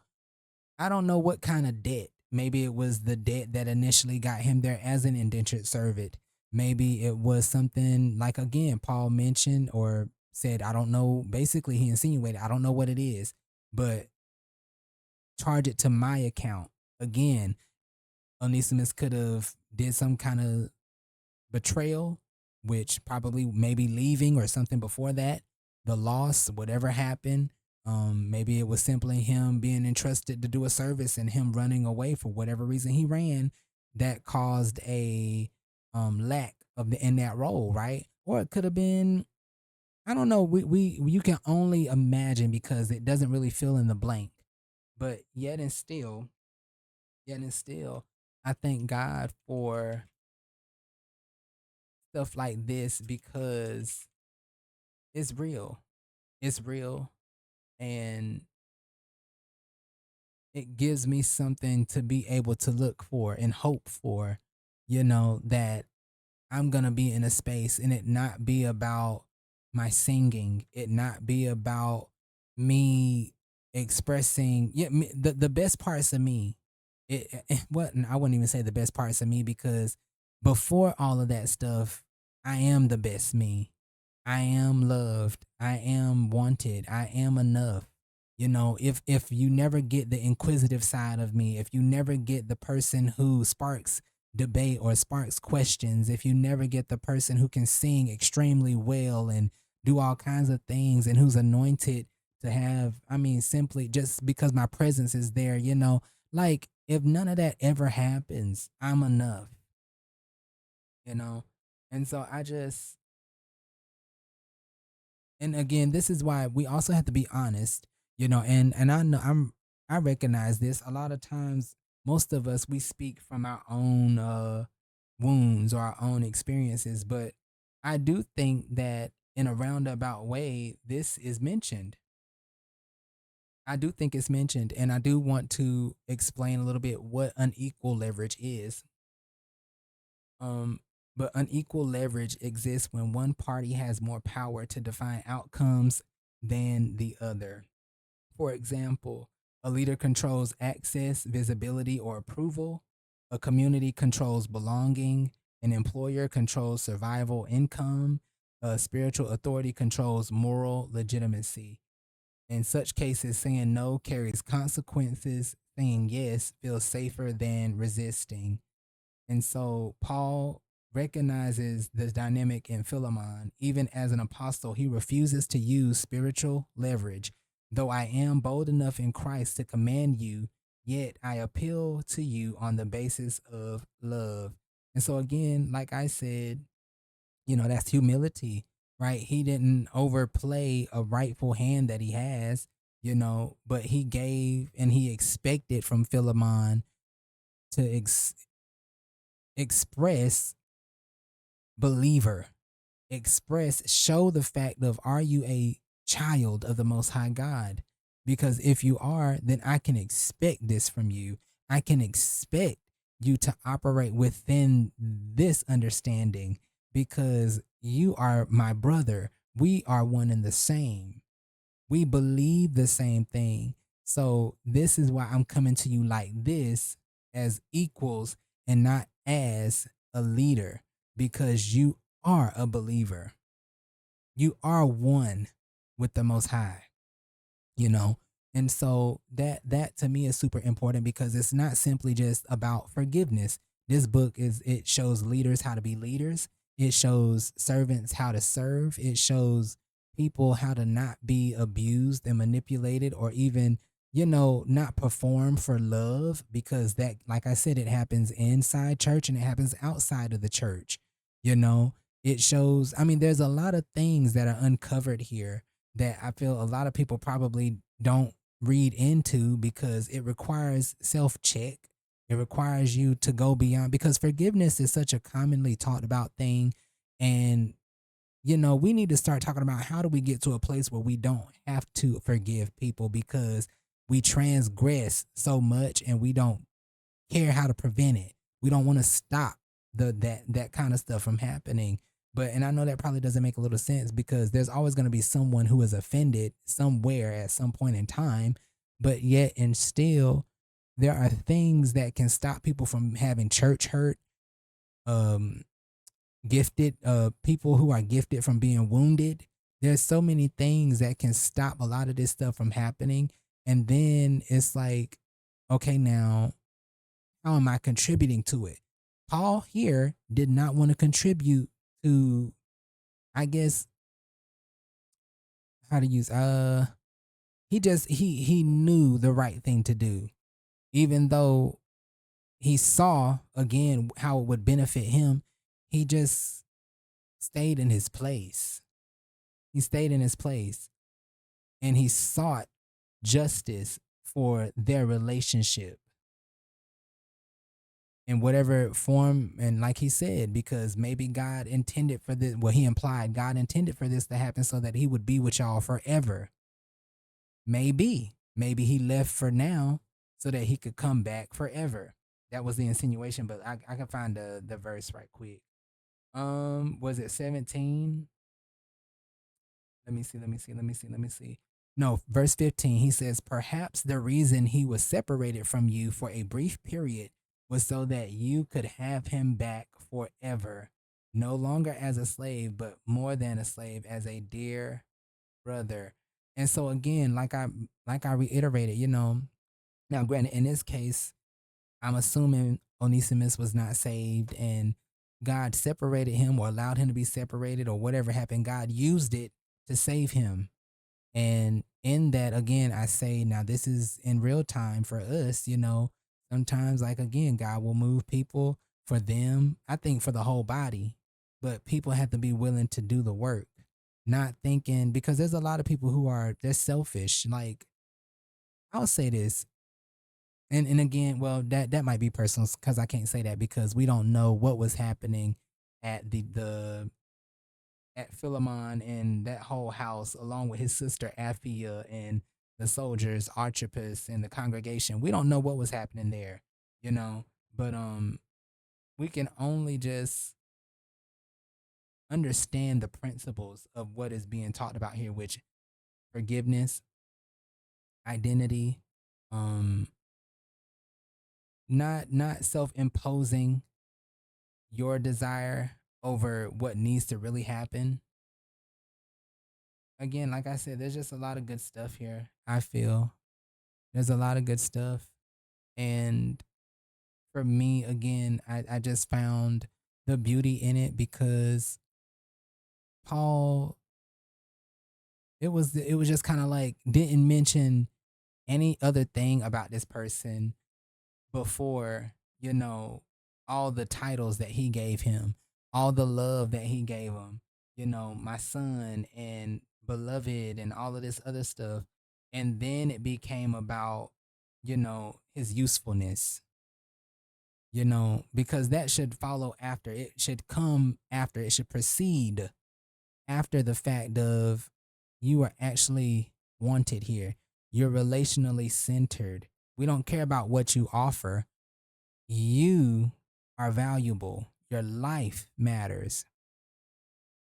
I don't know what kind of debt. Maybe it was the debt that initially got him there as an indentured servant. Maybe it was something like, again, Paul mentioned or said, I don't know. Basically, he insinuated, I don't know what it is, but charge it to my account. Again, Onesimus could have did some kind of betrayal, which probably maybe leaving or something before that, the loss, whatever happened. Maybe it was simply him being entrusted to do a service and him running away for whatever reason he ran, that caused a lack of in that role, right? Or it could have been, I don't know. We you can only imagine because it doesn't really fill in the blank. But yet and still, I thank God for stuff like this, because it's real. It's real. And it gives me something to be able to look for and hope for, that I'm going to be in a space and it not be about my singing, it not be about me expressing, yeah, the best parts of me. What, I wouldn't even say the best parts of me, because before all of that stuff, I am the best me. I am loved. I am wanted. I am enough. If you never get the inquisitive side of me, if you never get the person who sparks debate or sparks questions, if you never get the person who can sing extremely well and do all kinds of things and who's anointed to have, I mean, simply just because my presence is there, like if none of that ever happens, I'm enough, you know? And so and again, this is why we also have to be honest, and I know I recognize this a lot of times. Most of us, we speak from our own wounds or our own experiences, but I do think that in a roundabout way, this is mentioned. I do think it's mentioned, and I do want to explain a little bit what unequal leverage is. Um, but unequal leverage exists when one party has more power to define outcomes than the other. For example, a leader controls access, visibility, or approval. A community controls belonging. An employer controls survival income. A spiritual authority controls moral legitimacy. In such cases, saying no carries consequences. Saying yes feels safer than resisting. And so Paul recognizes this dynamic in Philemon. Even as an apostle, he refuses to use spiritual leverage. Though I am bold enough in Christ to command you, yet I appeal to you on the basis of love. And so, again, like I said, that's humility, right? He didn't overplay a rightful hand that he has, but he gave and he expected from Philemon to express believer, show the fact of, are you a child of the Most High God? Because if you are, then I can expect this from you. I can expect you to operate within this understanding because you are my brother. We are one and the same. We believe the same thing. So this is why I'm coming to you like this, as equals and not as a leader, because you are a believer. You are one with the Most High, you know? And so that to me is super important because it's not simply just about forgiveness. This book it shows leaders how to be leaders. It shows servants how to serve. It shows people how to not be abused and manipulated or even, not perform for love, because that, like I said, it happens inside church and it happens outside of the church. You know, it shows, I mean, there's a lot of things that are uncovered here that I feel a lot of people probably don't read into because it requires self check. It requires you to go beyond, because forgiveness is such a commonly talked about thing. And, we need to start talking about how do we get to a place where we don't have to forgive people because we transgress so much and we don't care how to prevent it. We don't want to stop that kind of stuff from happening. But and I know that probably doesn't make a little sense because there's always going to be someone who is offended somewhere at some point in time, but yet and still there are things that can stop people from having church hurt, um gifted people who are gifted from being wounded. There's so many things that can stop a lot of this stuff from happening. And then it's like, okay, now how am I contributing to it? Paul here did not want to contribute to, I guess, how to use he knew the right thing to do. Even though he saw again how it would benefit him, he just stayed in his place. He stayed in his place and he sought justice for their relationship in whatever form. And like he said, because maybe God intended for this, well, he implied God intended for this to happen so that he would be with y'all forever. Maybe he left for now so that he could come back forever. That was the insinuation, but I can find the verse right quick. Was it 17? Let me see. No, verse 15, he says, perhaps the reason he was separated from you for a brief period was so that you could have him back forever, no longer as a slave, but more than a slave, as a dear brother. And so again, like I reiterated, now granted, in this case, I'm assuming Onesimus was not saved and God separated him or allowed him to be separated or whatever happened. God used it to save him. And in that, again, I say, now this is in real time for us, sometimes, like, again, God will move people for them, I think for the whole body, but people have to be willing to do the work, not thinking, because there's a lot of people they're selfish. Like, I'll say this, and again, well, that might be personal because I can't say that because we don't know what was happening at at Philemon and that whole house, along with his sister Aphia and the soldiers, Archippus and the congregation. We don't know what was happening there, you know, but we can only just understand the principles of what is being talked about here, which forgiveness, identity, um, not self-imposing your desire over what needs to really happen. Again, like I said, there's just a lot of good stuff here. I feel there's a lot of good stuff. And for me, again, I just found the beauty in it because Paul, it was just kind of like didn't mention any other thing about this person before, you know, all the titles that he gave him, all the love that he gave him, my son and beloved and all of this other stuff. And then it became about, his usefulness, because that should follow after. It should come after. It should precede after the fact of you are actually wanted here. You're relationally centered. We don't care about what you offer. You are valuable. Your life matters.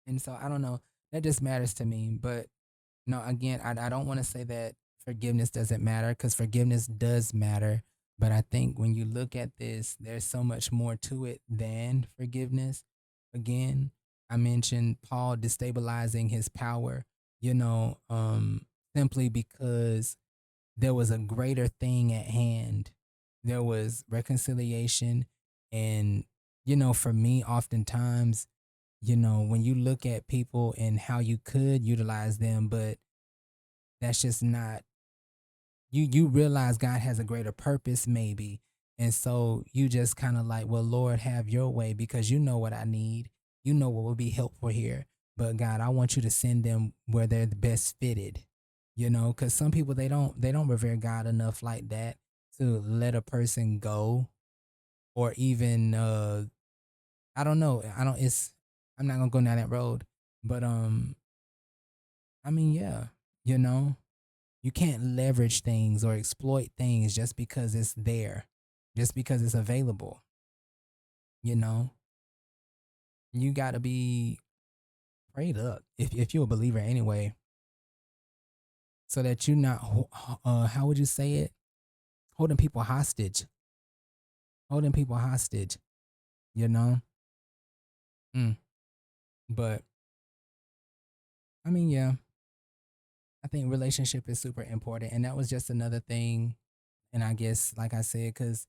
And so I don't know. That just matters to me. But no, again, I don't want to say that forgiveness doesn't matter because forgiveness does matter. But I think when you look at this, there's so much more to it than forgiveness. Again, I mentioned Paul destabilizing his power, simply because there was a greater thing at hand. There was reconciliation. And, for me, oftentimes, when you look at people and how you could utilize them, but that's just not you realize God has a greater purpose maybe. And so you just kind of like, well, Lord, have your way because you know what I need. You know what will be helpful here. But God, I want you to send them where they're the best fitted. Cuz some people they don't revere God enough like that to let a person go or even I don't know. I don't it's I'm not going to go down that road. But I mean, yeah, you know. You can't leverage things or exploit things just because it's there, just because it's available. You know, you got to be prayed up if you're a believer anyway, so that you're not, how would you say it? Holding people hostage, holding people hostage, you know? Mm. But I mean, yeah, I think relationship is super important. And that was just another thing. And I guess, like I said, because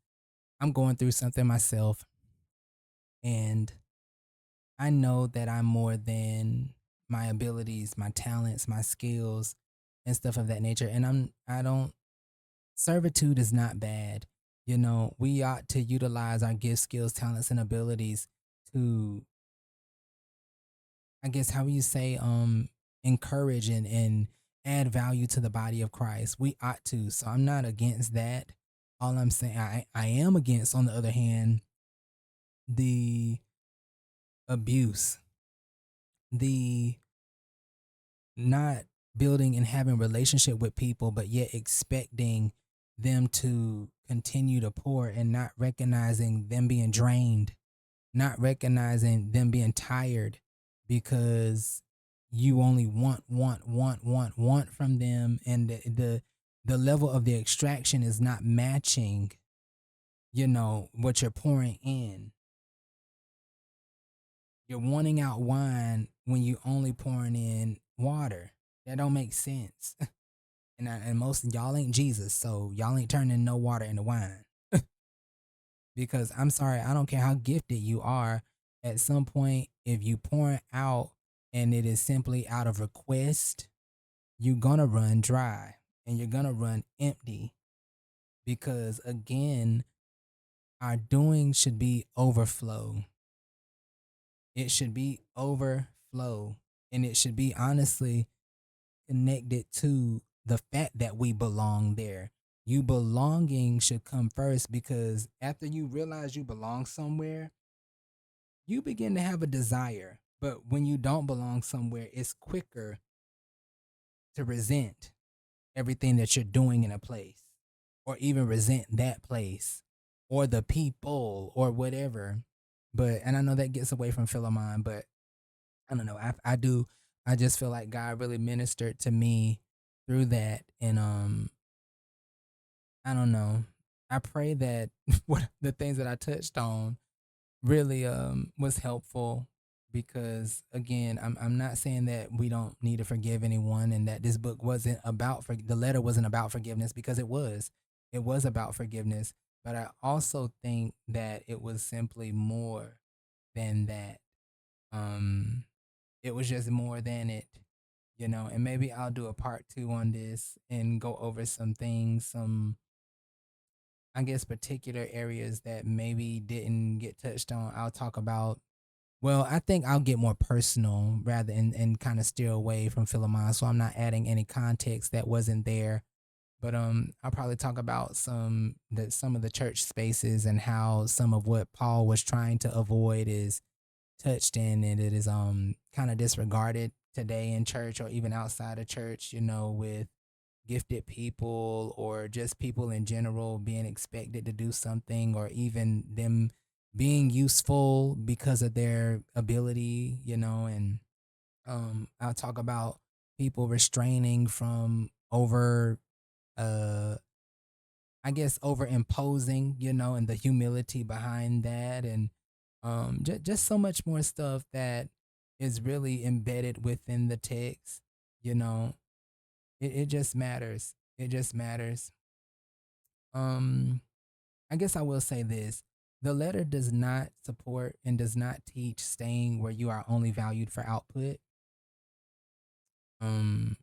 I'm going through something myself and I know that I'm more than my abilities, my talents, my skills, and stuff of that nature. And I don't servitude is not bad. We ought to utilize our gifts, skills, talents, and abilities to, I guess, how you say, encourage and add value to the body of Christ. We ought to. So I'm not against that. All I'm saying, I am against, on the other hand, the abuse, the not building and having relationship with people, but yet expecting them to continue to pour and not recognizing them being drained, not recognizing them being tired because you only want from them, and the level of the extraction is not matching, what you're pouring in. You're wanting out wine when you only pouring in water. That don't make sense. And most of y'all ain't Jesus, so y'all ain't turning no water into wine. Because I'm sorry, I don't care how gifted you are. At some point, if you pour it out and it is simply out of request, you're gonna run dry and you're gonna run empty. Because again, our doing should be overflow. It should be overflow. And it should be honestly connected to the fact that we belong there. You belonging should come first because after you realize you belong somewhere, you begin to have a desire. But when you don't belong somewhere, it's quicker to resent everything that you're doing in a place, or even resent that place or the people or whatever. But, and I know that gets away from Philemon, but I don't know. I do. I just feel like God really ministered to me through that, and I don't know. I pray that what the things that I touched on really was helpful, because again, I'm not saying that we don't need to forgive anyone, and that this book wasn't about for the letter wasn't about forgiveness, because it was about forgiveness. But I also think that it was simply more than that. um it was just more than it, and maybe I'll do a part 2 on this and go over some things, some, I guess, particular areas that maybe didn't get touched on. I'll talk about, well, I think I'll get more personal rather, and kind of steer away from Philemon, so I'm not adding any context that wasn't there. But I'll probably talk about some of the church spaces, and how some of what Paul was trying to avoid is touched in, and it is kind of disregarded today in church, or even outside of church, with gifted people, or just people in general being expected to do something, or even them being useful because of their ability, and I'll talk about people restraining from over, uh I guess, over imposing, and the humility behind that, and just so much more stuff that is really embedded within the text. You know, it just matters. It just matters. Um, I guess I will say this: the letter does not support and does not teach staying where you are only valued for output. Um,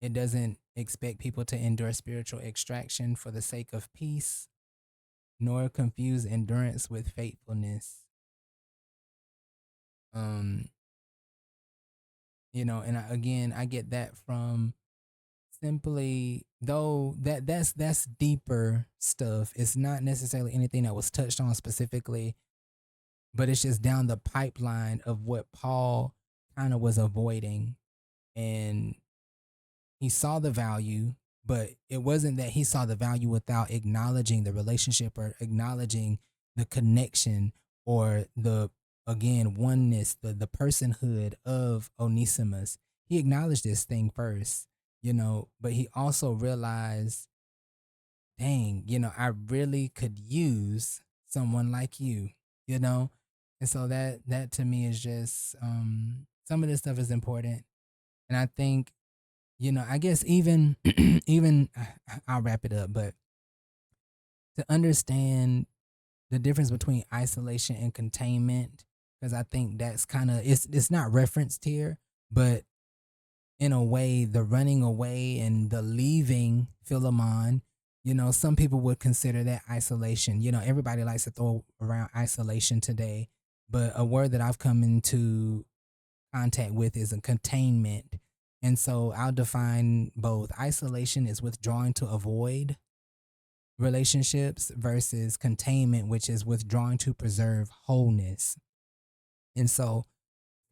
it doesn't expect people to endure spiritual extraction for the sake of peace, nor confuse endurance with faithfulness. Um, and again, I get that from, simply, though, that's deeper stuff. It's not necessarily anything that was touched on specifically, but it's just down the pipeline of what Paul kind of was avoiding. And he saw the value, but it wasn't that he saw the value without acknowledging the relationship, or acknowledging the connection, or the, again, oneness, the personhood of Onesimus. He acknowledged this thing first, but he also realized, dang, I really could use someone like you, you know? And so that to me is just, some of this stuff is important. And I think, I guess, even even I'll wrap it up, but to understand the difference between isolation and containment, because I think that's kind of, it's not referenced here, but in a way, the running away and the leaving Philemon, some people would consider that isolation. Everybody likes to throw around isolation today, but a word that I've come into contact with is a containment. And so I'll define both. Isolation is withdrawing to avoid relationships, versus containment, which is withdrawing to preserve wholeness. And so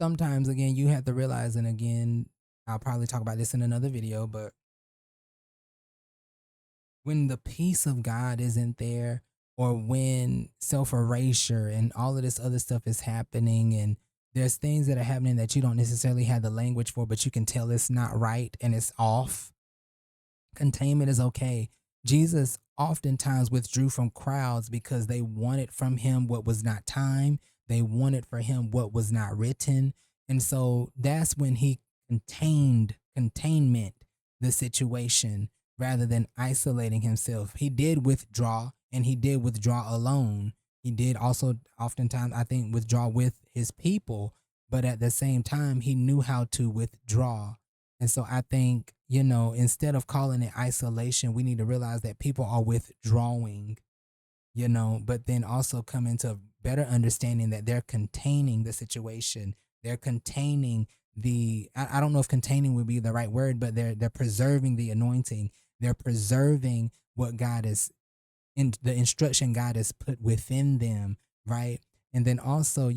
sometimes, again, you have to realize, and again, I'll probably talk about this in another video, but when the peace of God isn't there, or when self erasure and all of this other stuff is happening, and there's things that are happening that you don't necessarily have the language for, but you can tell it's not right and it's off, containment is okay. Jesus oftentimes withdrew from crowds because they wanted from him what was not time, they wanted for him what was not written. And so that's when he containment the situation, rather than isolating himself. He did withdraw, and he did withdraw alone. He did also oftentimes, I think, withdraw with his people, but at the same time, he knew how to withdraw. And so I think, instead of calling it isolation, we need to realize that people are withdrawing, but then also come into a better understanding that they're containing the situation. They're containing I don't know if containing would be the right word, but they're preserving the anointing. They're preserving what God is, in the instruction God has put within them, right? And then also,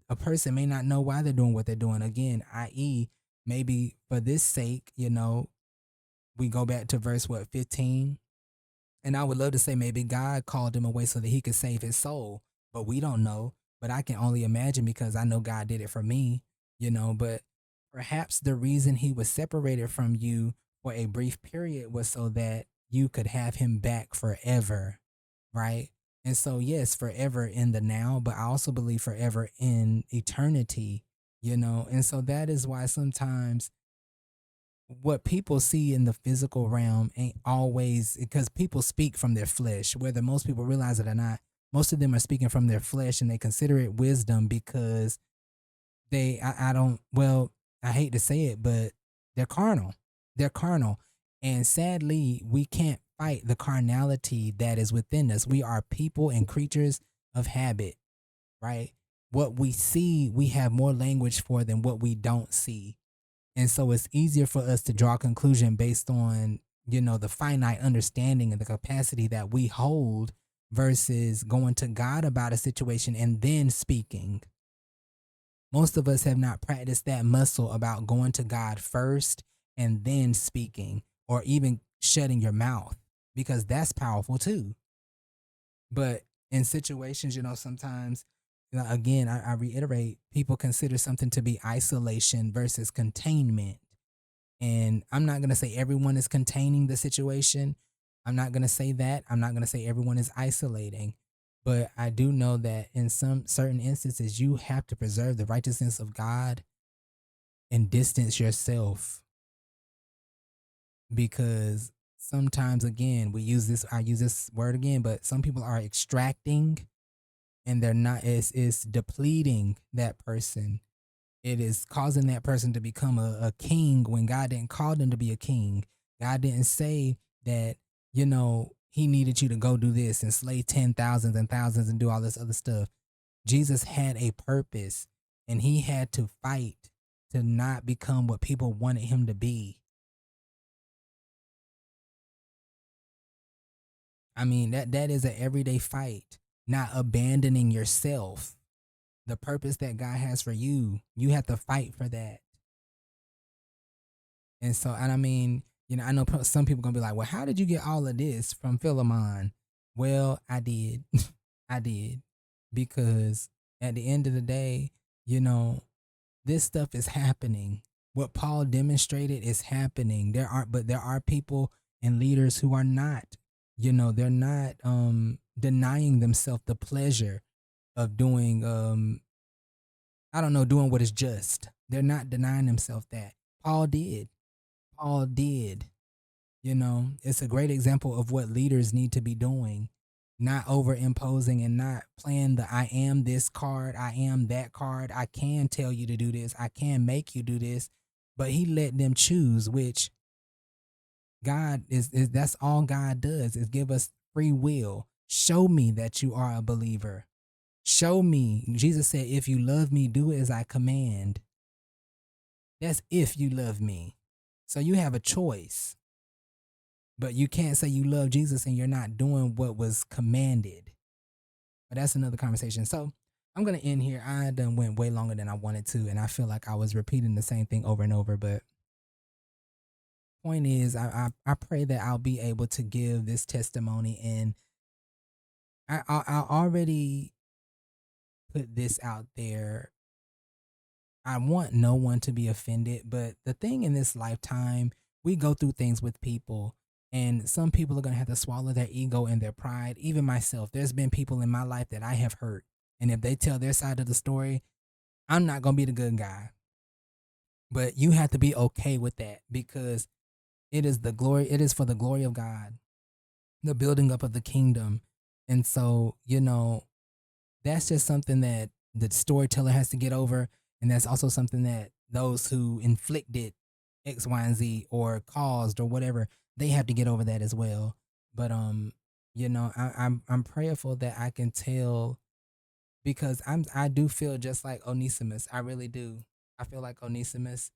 a person may not know why they're doing what they're doing. Again, i.e., maybe for this sake, we go back to verse what 15, and I would love to say maybe God called him away so that he could save his soul, but we don't know. But I can only imagine because I know God did it for me, But perhaps the reason he was separated from you for a brief period was so that you could have him back forever, right? And so, yes, forever in the now, but I also believe forever in eternity, And so that is why sometimes what people see in the physical realm ain't always because people speak from their flesh, whether most people realize it or not. Most of them are speaking from their flesh and they consider it wisdom because I don't, well, I hate to say it, but they're carnal. They're carnal. And sadly, we can't fight the carnality that is within us. We are people and creatures of habit, right? What we see, we have more language for than what we don't see. And so it's easier for us to draw a conclusion based on, the finite understanding and the capacity that we hold versus going to God about a situation and then speaking. Most of us have not practiced that muscle about going to God first and then speaking or even shutting your mouth because that's powerful too. But in situations, sometimes, again, I reiterate, people consider something to be isolation versus containment. And I'm not going to say everyone is containing the situation. I'm not going to say that. I'm not going to say everyone is isolating. But I do know that in some certain instances, you have to preserve the righteousness of God and distance yourself because sometimes, again, I use this word again, but some people are extracting and they're not, it's depleting that person. It is causing that person to become a king when God didn't call them to be a king. God didn't say that, he needed you to go do this and slay 10,000s and thousands and do all this other stuff. Jesus had a purpose and he had to fight to not become what people wanted him to be. I mean, that is an everyday fight, not abandoning yourself. The purpose that God has for you, you have to fight for that. And so, and I mean, I know some people gonna be like, "Well, how did you get all of this from Philemon?" Well, I did, I did, because at the end of the day, this stuff is happening. What Paul demonstrated is happening. But there are people and leaders who are not, they're not denying themselves the pleasure of doing, I don't know, doing what is just. They're not denying themselves that. Paul did. Paul did. It's a great example of what leaders need to be doing, not overimposing and not playing the I am this card, I am that card. I can tell you to do this, I can make you do this. But he let them choose, which God is that's all God does is give us free will. Show me that you are a believer. Show me. Jesus said, if you love me, do as I command. That's if you love me. So you have a choice. But you can't say you love Jesus and you're not doing what was commanded. But that's another conversation. So I'm gonna end here. I done went way longer than I wanted to, and I feel like I was repeating the same thing over and over. But point is, I pray that I'll be able to give this testimony, and I already put this out there. I want no one to be offended, but the thing in this lifetime, we go through things with people, and some people are going to have to swallow their ego and their pride. Even myself, there's been people in my life that I have hurt, and if they tell their side of the story, I'm not going to be the good guy. But you have to be okay with that because it is for the glory of God, the building up of the kingdom. And so, that's just something that the storyteller has to get over. And that's also something that those who inflicted X, Y, and Z or caused or whatever, they have to get over that as well. But I'm prayerful that I can tell because I do feel just like Onesimus. I really do. I feel like Onesimus.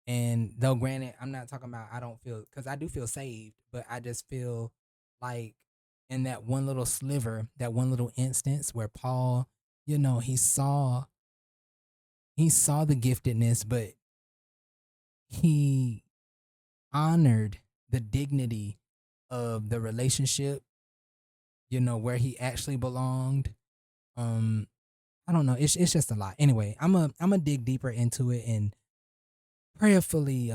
And though granted, I'm not talking about I don't feel because I do feel saved, but I just feel like in that one little sliver, that one little instance where Paul, he saw he saw the giftedness, but he honored the dignity of the relationship, where he actually belonged. Um, I don't know. It's just a lot. Anyway, I'm a dig deeper into it and prayerfully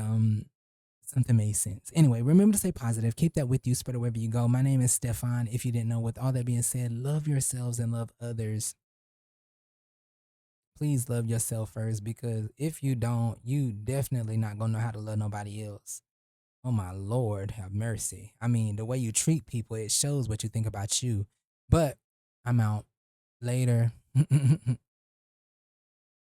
something made sense. Anyway, remember to stay positive. Keep that with you. Spread it wherever you go. My name is Stefan. If you didn't know, with all that being said, love yourselves and love others. Please love yourself first, because if you don't, you definitely not gonna know how to love nobody else. Oh my Lord, have mercy. I mean, the way you treat people, it shows what you think about you. But I'm out. Later.